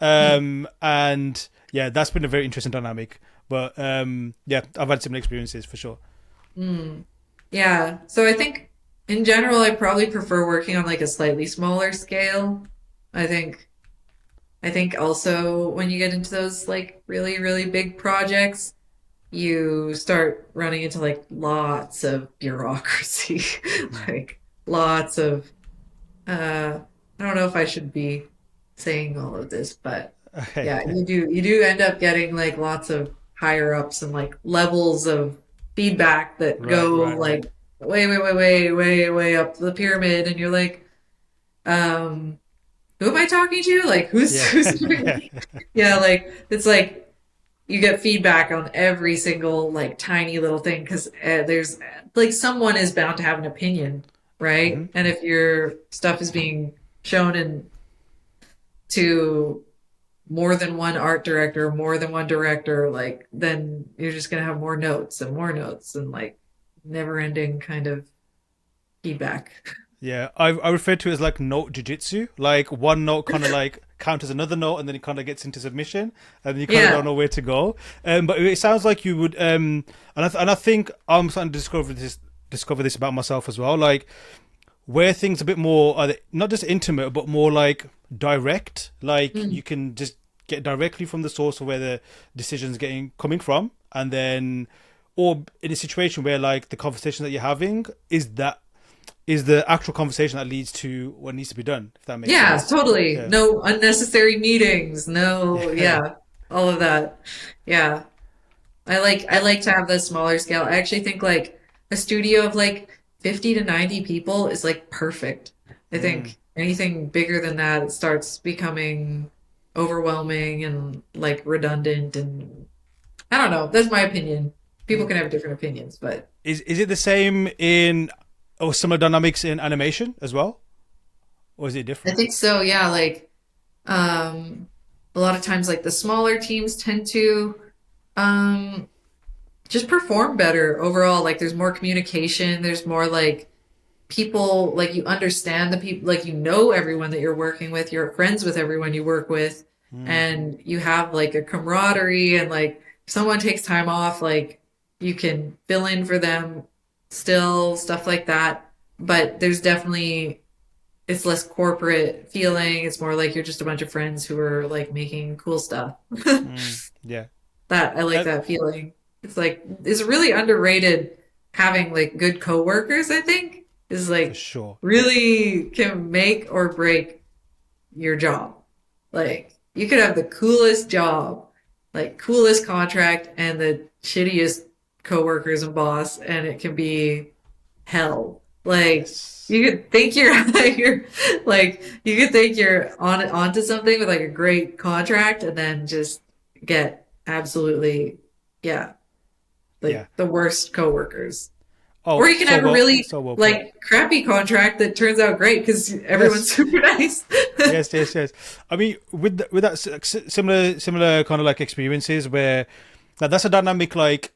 Hmm. And yeah, that's been a very interesting dynamic. But yeah, I've had similar experiences for sure. Mm. Yeah. So I think in general, I probably prefer working on like a slightly smaller scale. I think I think also when you get into those like really, really big projects, you start running into like lots of bureaucracy, Mm. like lots of I don't know if I should be saying all of this, but Okay. Yeah, you do end up getting like lots of higher ups and like levels of feedback that Right, go right, right. like way up the pyramid, and you're like, who am I talking to? Like, who's Yeah. who's giving Yeah. me? Yeah, like it's like you get feedback on every single like tiny little thing because there's like someone is bound to have an opinion, Hmm. right? And if your stuff is being shown in to more than one art director, more than one director, like then you're just gonna have more notes and like never ending kind of feedback. Yeah, I refer to it as like note jujitsu. Like one note kind of like counters another note, and then it kind of gets into submission, and you kind of don't Yeah. know where to go. But it sounds like you would. And I think I'm starting to discover this about myself as well. Like where things a bit more are not just intimate, but more like direct. Like Mm. you can just get directly from the source of where the decision's getting coming from, and then, or in a situation where like the conversation that you're having is the actual conversation that leads to what needs to be done, if that makes Yeah, sense. totally. Yeah. No unnecessary meetings. No, Yeah. yeah, all of that. Yeah. I like to have the smaller scale. I actually think like a studio of like 50 to 90 people is like perfect. I Mm, think anything bigger than that, it starts becoming overwhelming and like redundant, and I don't know. That's my opinion. People mm. can have different opinions, but Is it the same in or similar dynamics in animation as well? Or is it I different? think so. Yeah, like um a lot of times like the smaller teams tend to um just perform better overall. Like there's more communication, there's more like people, like you understand the people, like you know everyone that you're working with, you're friends with everyone you work with, Mm, and you have like a camaraderie, and like if someone takes time off, like you can fill in for them still, stuff like that. But there's definitely it's less corporate feeling. It's more like you're just a bunch of friends who are like making cool stuff. yeah. That I like Uh, that feeling. It's like it's really underrated having like good coworkers, I think, is for like sure. really can make or break your job. Like you could have the coolest job, like coolest contract and the shittiest coworkers and boss, and it can be hell. Like Yes. you could think you're you're like you could think you're onto something with like a great contract and then just get absolutely, yeah, Yeah. like the worst coworkers. Or Oh, you can have a really so well put. like crappy contract that turns out great because everyone's Yes. super nice. Yes, yes, yes. I mean, with that similar kind of like experiences where like that's a dynamic like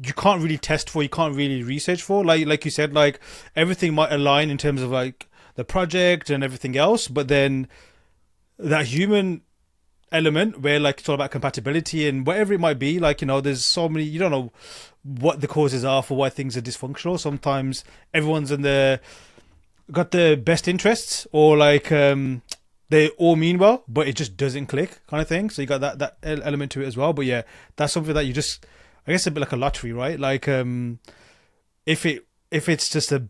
you can't really test for, you can't really research for. Like you said, like everything might align in terms of like the project and everything else, but then that human element where like it's all about compatibility and whatever it might be, like there's so many, you don't know what the causes are for why things are dysfunctional. Sometimes everyone's in the got the best interests, or like they all mean well, but it just doesn't click, kind of thing. So you got that element to it as well. But yeah, that's something that you just, I guess, a bit like a lottery, right? Like if it's just a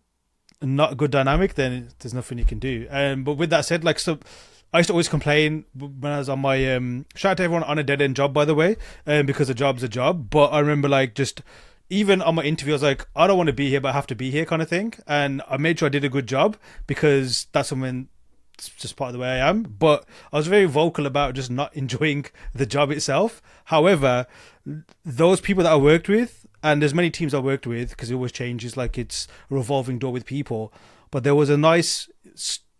not a good dynamic, then there's nothing you can do. But with that said, like, so I used to always complain when I was on my shout out to everyone on a dead end job, by the way, because a job's a job. But I remember like just even on my interview, I was like, I don't want to be here, but I have to be here, kind of thing. And I made sure I did a good job because that's something. It's just part of the way I am. But I was very vocal about just not enjoying the job itself. However, those people that I worked with, and there's many teams I worked with because it always changes, like it's a revolving door with people. But there was a nice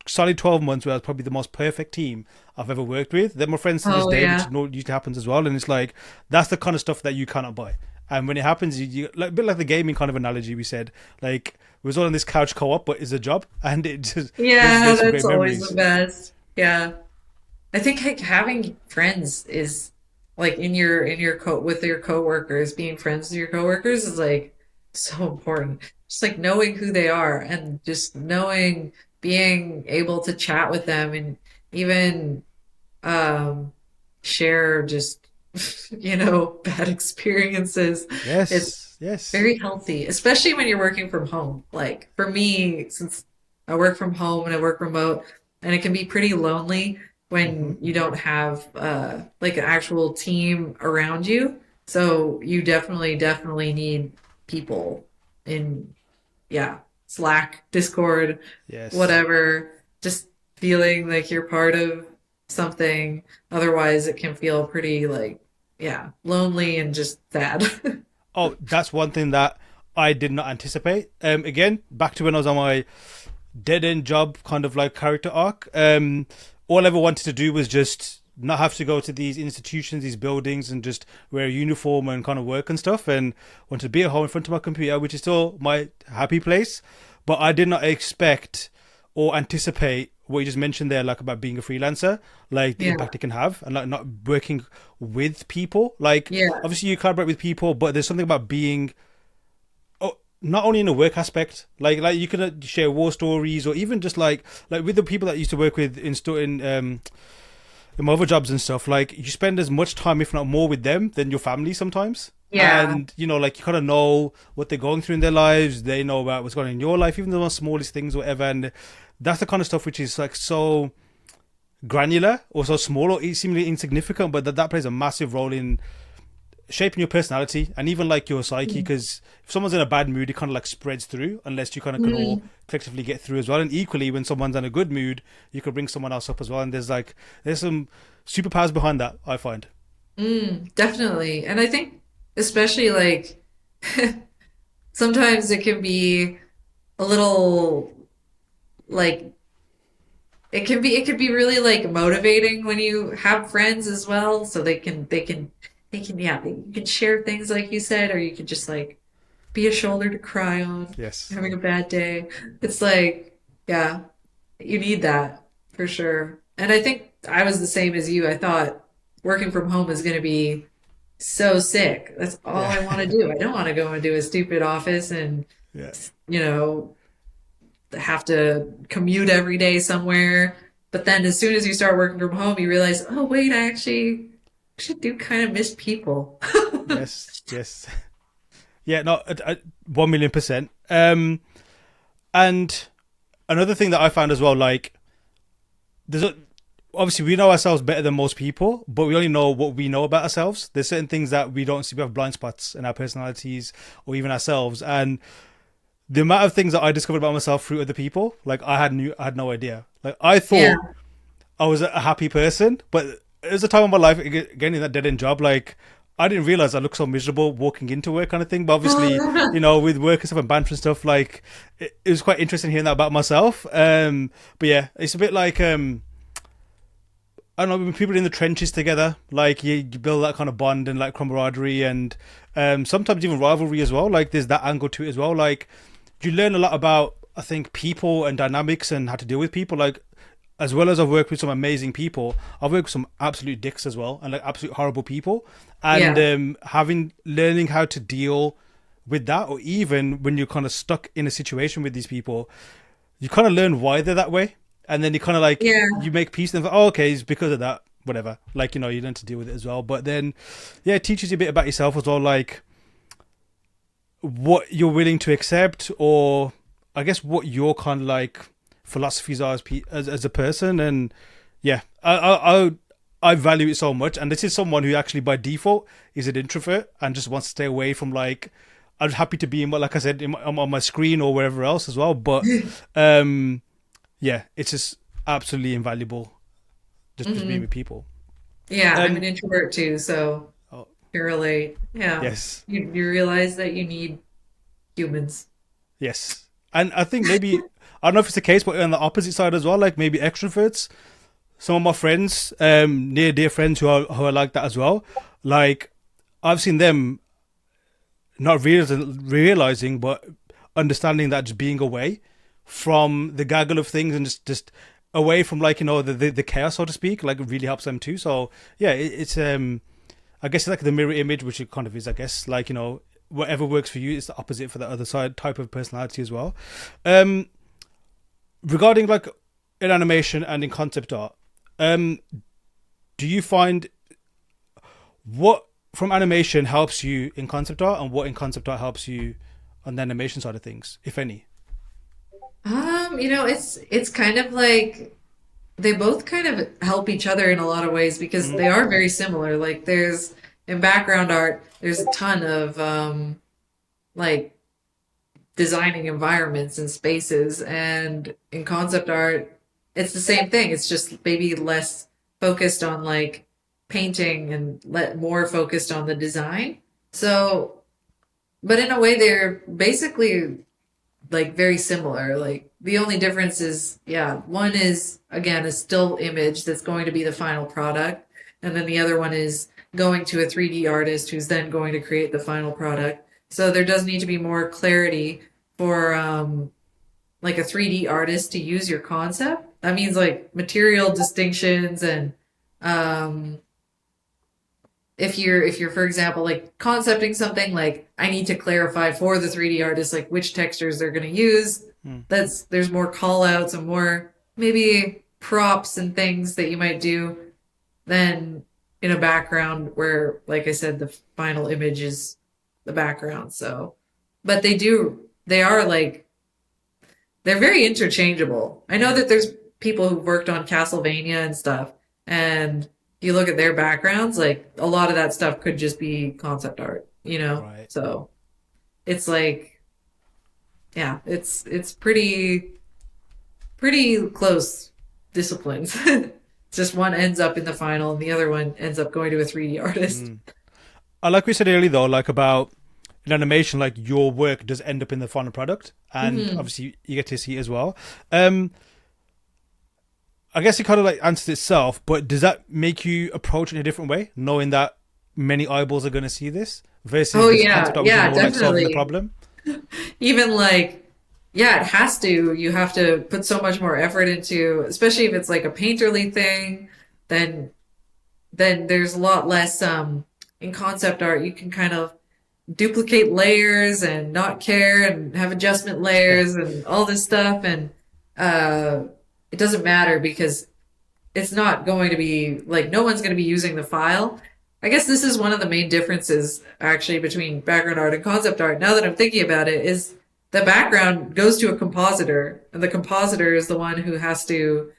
solid 12 months where I was probably the most perfect team I've ever worked with. They're my friends to this Oh day, which yeah. usually happens as well. And it's like, that's the kind of stuff that you cannot buy. And when it happens, you like a bit like the gaming kind of analogy we said, like we was all on this couch co-op, but it's a job, and it just Yeah, there's some that's great always the memories. best. Yeah. I think like having friends is like in your with your coworkers, being friends with your coworkers is like so important. Just like knowing who they are and just knowing being able to chat with them and even um share just bad experiences. It's Yes, yes. very healthy, especially when you're working from home. Like for me, since I work from home and I work remote, and it can be pretty lonely. Mm-hmm. when you don't have like an actual team around you. So you definitely need people in, yeah, Slack, Discord, Yes. whatever, just feeling like you're part of something. Otherwise, it can feel pretty like, yeah, lonely and just sad. Oh, that's one thing that I did not anticipate. Again, back to when I was on my dead end job kind of like character arc. All I ever wanted to do was just not have to go to these institutions, these buildings, and just wear a uniform and kind of work and stuff. And wanted to be at home in front of my computer, which is still my happy place. But I did not expect or anticipate what you just mentioned there, like about being a freelancer, like the Yeah, impact it can have, and like not working with people. Like yeah, obviously you collaborate with people, but there's something about being not only in a work aspect, like you can share war stories, or even just like with the people that I used to work with in my other jobs and stuff. Like you spend as much time, if not more, with them than your family sometimes. yeah. And like you kind of know what they're going through in their lives. They know about what's going on in your life, even the most smallest things, or whatever. And that's the kind of stuff which is like so granular or so small or seemingly insignificant, but that plays a massive role in shaping your personality and even like your psyche, because if someone's in a bad mood, it kind of like spreads through unless you kind of can all Mm, collectively get through as well. And equally, when someone's in a good mood, you could bring someone else up as well. And there's some superpowers behind that, I find. definitely. And I think especially like sometimes it can be a little like it can be really like motivating when you have friends as well, so they can yeah, you can share things like you said, or you can just like be a shoulder to cry on Yes. having a bad day. It's like, yeah, you need that for sure. And I think I was the same as you. I thought working from home is going to be so sick. That's all Yeah. I want to do. I don't want to go into a stupid office and, Yeah. you know, have to commute every day somewhere. But then as soon as you start working from home, you realize, oh, wait, I actually do kind of miss people. Yes. Yes. Yeah. No. 1,000,000%. And another thing that I found as well, like there's obviously we know ourselves better than most people, but we only know what we know about ourselves. There's certain things that we don't see. We have blind spots in our personalities or even ourselves. And the amount of things that I discovered about myself through other people, like I had no idea. Like I Yeah. thought I was a happy person, but it was a time of my life again in that dead end job. Like I didn't realize I looked so miserable walking into work, kind of thing. But obviously, with work and stuff and banter and stuff, like it was quite interesting hearing that about myself. But yeah, it's a bit like I don't know, when people are in the trenches together, like you build that kind of bond and like camaraderie and sometimes even rivalry as well. Like there's that angle to it as well. Like you learn a lot about, I think, people and dynamics and how to deal with people. Like as well as I've worked with some amazing people, I've worked with some absolute dicks as well and like absolute horrible people. And Yeah. learning how to deal with that, or even when you're kind of stuck in a situation with these people, you kind of learn why they're that way, and then you kind of like Yeah. you make peace and oh, okay, it's because of that, whatever. Like you learn to deal with it as well. But then, yeah, it teaches you a bit about yourself as well, like what you're willing to accept, or I guess what your kind of like philosophies are as a person. And yeah, I value it so much. And this is someone who actually by default is an introvert and just wants to stay away from like. I'm happy to be in, like I said, on my screen or wherever else as well. But um, yeah, it's just absolutely invaluable just being Hmm. with people. Yeah, I'm an Um, introvert too, so oh, can relate. Yeah. yes, You realize that you need humans. yes, and I think maybe I don't know if it's the case, but on the opposite side as well, like maybe extroverts. Some of my friends, near dear friends who are like that as well. Like I've seen them not realizing, but understanding that just being away from the gaggle of things and just away from like the chaos, so to speak, like it really helps them too. So yeah, it's I guess it's like the mirror image, which it kind of is. I guess like whatever works for you is the opposite for the other side type of personality as well. Um, Regarding like in animation and in concept art, um, do you find what from animation helps you in concept art, and what in concept art helps you on the animation side of things, if any? It's kind of like they both kind of help each other in a lot of ways because they are very similar. Like there's in background art, there's a ton of like designing environments and spaces, and in concept art, it's the same thing. It's just maybe less focused on like painting and more focused on the design. So, but in a way, they're basically like very similar. Like the only difference is, yeah, one is again a still image that's going to be the final product, and then the other one is going to a 3D artist who's then going to create the final product. So there does need to be more clarity for like a 3D artist to use your concept. That means like material distinctions and um, if you're for example like concepting something, like I need to clarify for the 3D artist like which textures they're going to use. Mm. There's more call outs and more maybe props and things that you might do than in a background where, like I said, the final image is the background. So, but they are like they're very interchangeable. I know that there's people who've worked on Castlevania and stuff, and you look at their backgrounds, like a lot of that stuff could just be concept art, you know? Right. So it's like, yeah, it's pretty close disciplines. It's just one ends up in the final and the other one ends up going to a 3D artist. Mm. I like we said earlier though, like about in animation, like your work does end up in the final product, and Hmm. obviously you get to see it as well. I guess it kind of like answers itself, but does that make you approach it in a different way, knowing that many eyeballs are going to see this versus Oh this yeah, concept that was yeah, more like solving the definitely. problem? Even like, yeah, it has to. You have to put so much more effort into, especially if it's like a painterly thing, then there's a lot less in concept art. You can kind of duplicate layers and not care and have adjustment layers and all this stuff, and uh it doesn't matter because it's not going to be like no one's going to be using the file. I guess this is one of the main differences actually between background art and concept art. Now that I'm thinking about it, is the background goes to a compositor, and the compositor is the one who has to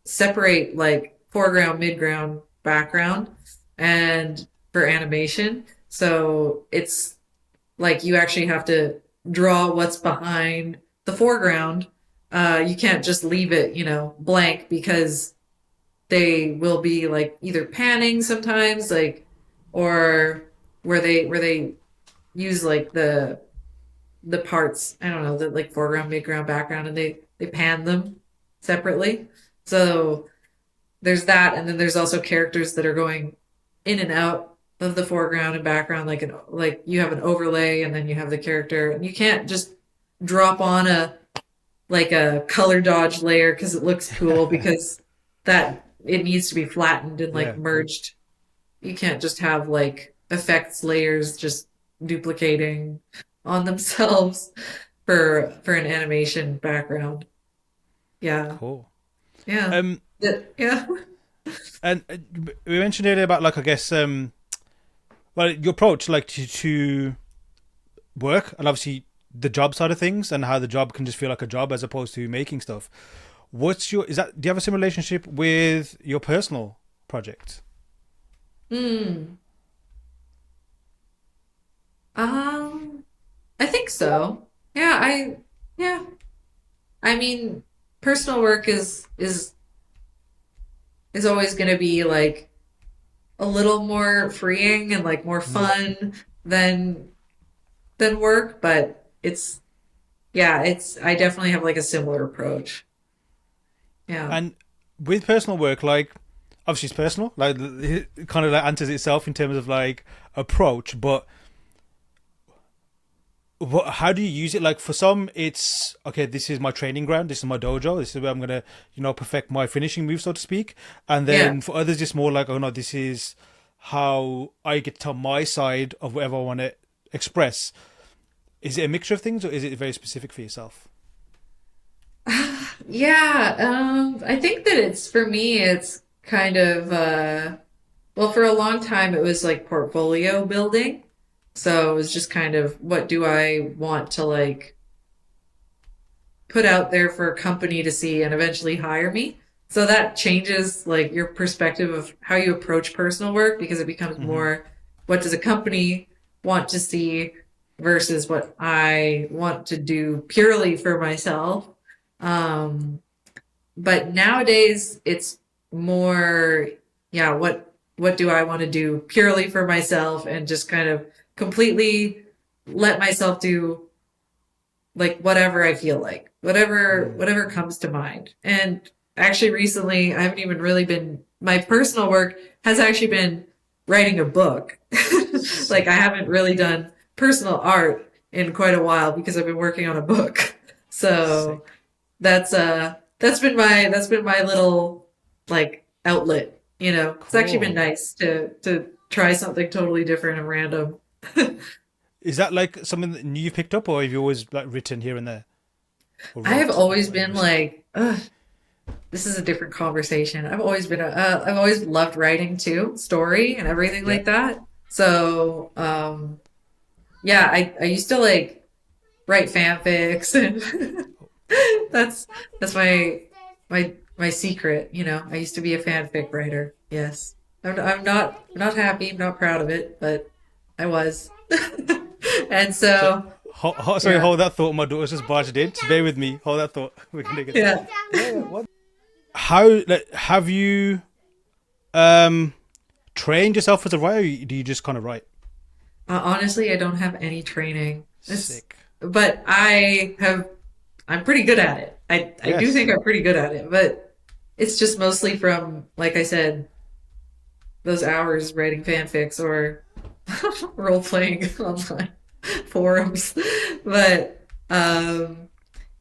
separate like foreground, midground, background, and for animation. So it's like you actually have to draw what's behind the foreground. You can't just leave it, blank because they will be like either panning sometimes, like or where they use like the parts, I don't know, the like foreground, midground, background, and they pan them separately. So there's that, and then there's also characters that are going in and out of the foreground and background, like you have an overlay, and then you have the character, and you can't just drop on a color dodge layer because it looks cool because that it needs to be flattened and like Yeah. merged. You can't just have like effects layers just duplicating on themselves for an animation background. Yeah. Cool. Yeah. Um, Yeah. and we mentioned earlier about like I guess well your approach like to work and obviously the job side of things and how the job can just feel like a job as opposed to making stuff. Do you have a similar relationship with your personal project? Hmm. Um, I think so. Yeah. I mean, personal work is always going to be like a little more freeing and like more Mm. fun than than work, but it's I definitely have like a similar approach. Yeah. And with personal work, like obviously it's personal, like it kind of like answers itself in terms of like approach, but how do you use it? Like for some, it's okay. This is my training ground. This is my dojo. This is where I'm gonna, perfect my finishing move, so to speak. And Yeah. then for others, it's more like, oh no, this is how I get to tell my side of whatever I want to express. Is it a mixture of things, or is it very specific for yourself? Yeah, I think that it's for me it's kind of well, for a long time it was like portfolio building. So it was just kind of what do I want to like put out there for a company to see and eventually hire me. So that changes like your perspective of how you approach personal work because it becomes Hmm. more what does a company want to see versus what I want to do purely for myself. Um, but nowadays it's more, yeah, what do I want to do purely for myself and just kind of completely let myself do like whatever I feel like, whatever comes to mind. And actually recently I haven't even really been my personal work has actually been writing a book. Like I Sick. haven't really done personal art in quite a while because I've been working on a book. So Sick. that's been my little like outlet, you know. It's actually been Cool. nice to try something totally different and random. Is that like something that new you picked up, or have you always like written here and there, or I have wrote, or always whatever been you say? like, ugh, this is a different conversation. I've always loved writing too, story and everything Yeah. like that. So, yeah, I used to like write fanfics and that's that's my secret, you know. I used to be a fanfic writer. Yes. I'm not happy, I'm not proud of it, but I was. And So, so, sorry, yeah. hold that thought. My daughter's just barged in. Just bear with me. Hold that thought. We're gonna get. Yeah. Yeah, yeah. What? How like have you um trained yourself as a writer? Or do you just kind of write? Honestly, I don't have any training. It's, Sick. but I'm pretty good at it. I do Yes. think I'm pretty good at it, but it's just mostly from, like I said, those hours writing fanfics or role playing online forums. But,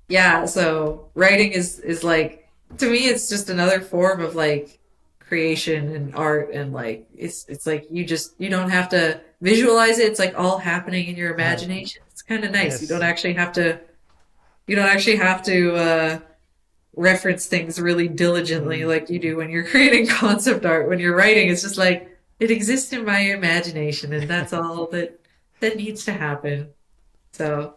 yeah, so writing is like, to me, it's just another form of like creation and art and like it's like you don't have to visualize it. It's like all happening in your Uh, imagination. It's kind of nice. yes. You don't actually have to reference things really diligently Mm. like you do when you're creating concept art. When you're writing, it's just like it exists in my imagination and that's all that needs to happen. So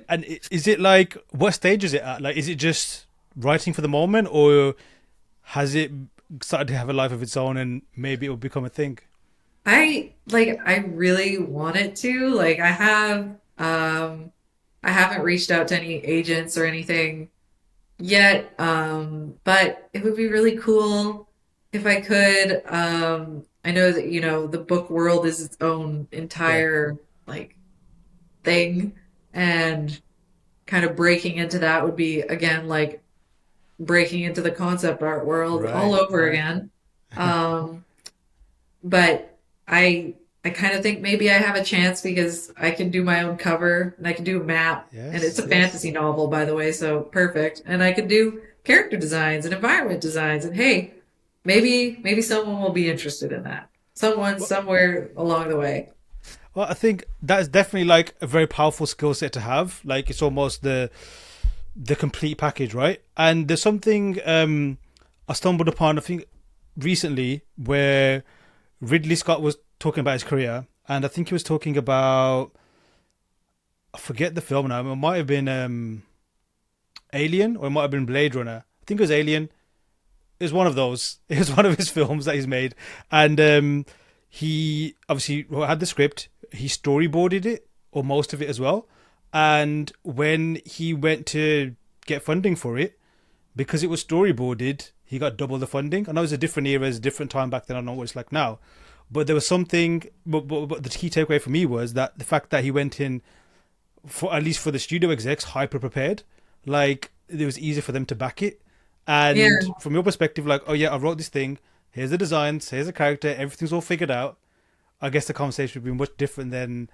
And is it like what stage is it at? Like, is it just writing for the moment, or has it started to have a life of its own, and maybe it will become a thing? I really want it to. Like I haven't reached out to any agents or anything yet. But it would be really cool if I could. I know that, you know, the book world is its own Yeah. entire like thing and kind of breaking into that would be again like breaking into the concept art world all Right. over again. Um, but I kind of think maybe I have a chance because I can do my own cover and I can do a map and it's Yes. a Yes. fantasy novel by the way, so perfect. And I can do character designs and environment designs and hey, maybe someone will be interested in that. Someone Well, somewhere along the way. well, I think that is definitely like a very powerful skill set to have. Like, it's almost the complete package, right? And there's something I stumbled upon, I think, recently, where Ridley Scott was talking about his career, and I think he was talking about, I forget the film now. It might have been Alien, or it might have been Blade Runner. I think it was Alien. It was one of those. It was one of his films that he's made, and he obviously had the script. He storyboarded it, or most of it as well. And when he went to get funding for it, because it was storyboarded, he got double the funding. I know it was a different era, it's a different time back then. I don't know what it's like now, but there was something. But the key takeaway for me was that the fact that he went in, for at least for the studio execs, hyper prepared. Like, it was easy for them to back it. Yeah. And from your perspective, like, oh yeah, I wrote this thing. Here's the designs. Here's the character. Everything's all figured out. I guess the conversation would be much different than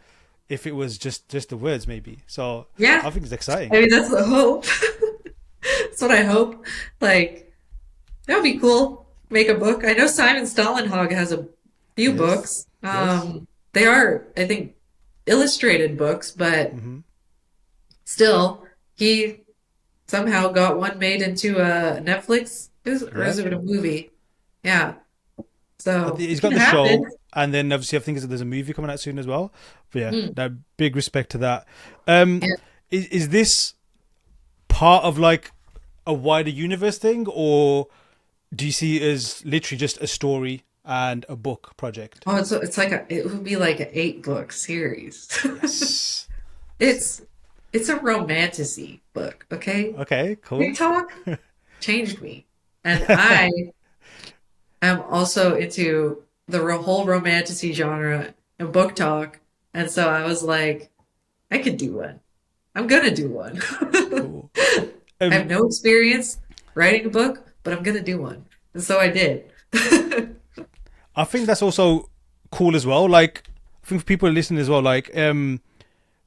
if it was just the words, maybe. So Yeah. I think it's exciting. I mean that's the hope. That's what I hope. Like that would be cool. Make a book. I know Simon Stollenhag has a few Yes. books. Yes. They are, I think, illustrated books, but Hmm. still, he somehow got one made into a Netflix, or Yeah. is it a movie? Yeah. So He's it got can the happen. show, and then obviously I think there's a movie coming out soon as well. But yeah, Mm, that big respect to that. Um, yeah. is this part of like a wider universe thing, or do you see it as literally just a story and a book project? Oh, it's like it would be like an 8 book series. Yes. It's it's a romantasy book, okay? Okay, cool. TikTok changed me. And I am also into the whole romantasy genre and book talk. And so I was like, I could do one. I'm gonna do one. Cool. I have no experience writing a book, but I'm gonna do one. And so I did. I think that's also cool as well. Like, I think for people listening as well, like,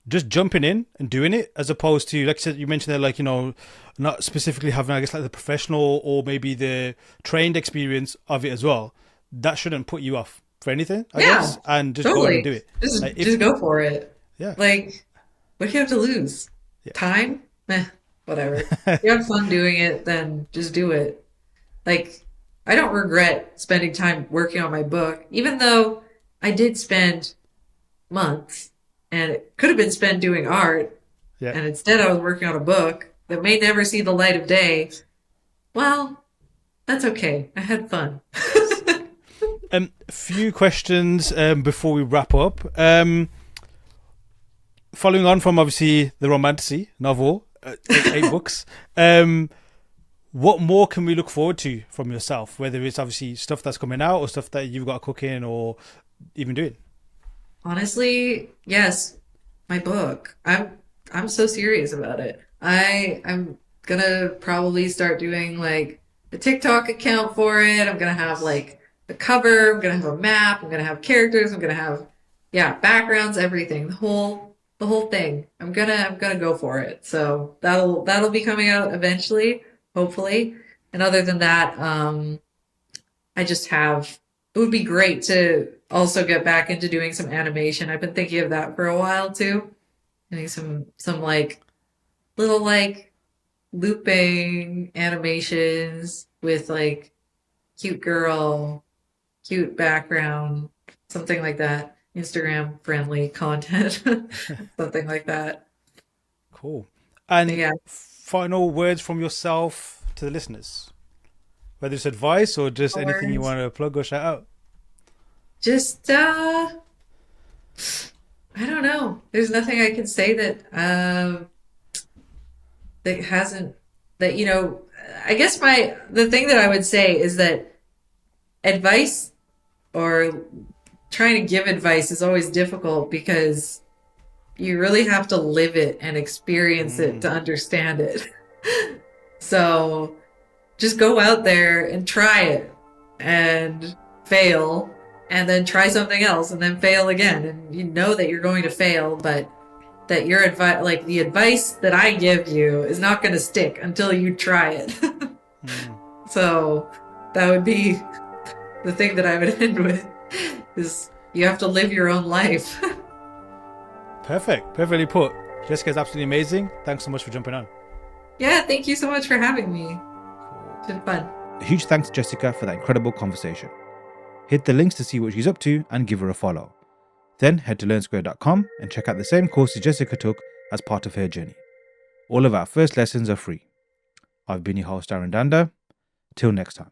just jumping in and doing it, as opposed to, like I said, you mentioned there, like, not specifically having, I guess, like the professional or maybe the trained experience of it as well. That shouldn't put you off for anything, I Yeah, guess, and just go ahead and totally. do it. Just Like, just go for it. yeah, Like, what do you have to lose? yeah, Time? Meh, whatever. If you have fun doing it, then just do it. Like, I don't regret spending time working on my book, even though I did spend months and it could have been spent doing art, yeah. and instead I was working on a book that may never see the light of day. Well, that's okay. I had fun. A few questions before we wrap up. Following on from obviously the romantasy novel, 8 books. What more can we look forward to from yourself? Whether it's obviously stuff that's coming out or stuff that you've got cooking or even doing. Honestly, yes, my book. I'm so serious about it. I'm gonna probably start doing like the TikTok account for it. I'm gonna have like the cover, I'm gonna have a map, I'm gonna have characters, I'm gonna have yeah, backgrounds, everything. The whole thing. I'm gonna go for it. So that'll be coming out eventually, hopefully. And other than that, I just have, it would be great to also get back into doing some animation. I've been thinking of that for a while too. Doing some like little like looping animations with like cute girl, cute background, something like that. Instagram friendly content, something like that. Cool. But And yeah, final words from yourself to the listeners, whether it's advice or just anything you words. want to plug or shout out. Just I don't know. There's nothing I can say that hasn't that I guess the thing that I would say is that advice or trying to give advice is always difficult because you really have to live it and experience it Mm, to understand it. So just go out there and try it and fail and then try something else and then fail again. And you know that you're going to fail, but that your advice, like the advice that I give you, is not going to stick until you try it. mm. So that would be the thing that I would end with is you have to live your own life. Perfect. Perfectly put. Jessica's absolutely amazing. Thanks so much for jumping on. Yeah, thank you so much for having me. It's been fun. A huge thanks to Jessica for that incredible conversation. Hit the links to see what she's up to and give her a follow. Then head to learnsquare.com and check out the same courses Jessica took as part of her journey. All of our first lessons are free. I've been your host, Aaron Danda. Till next time.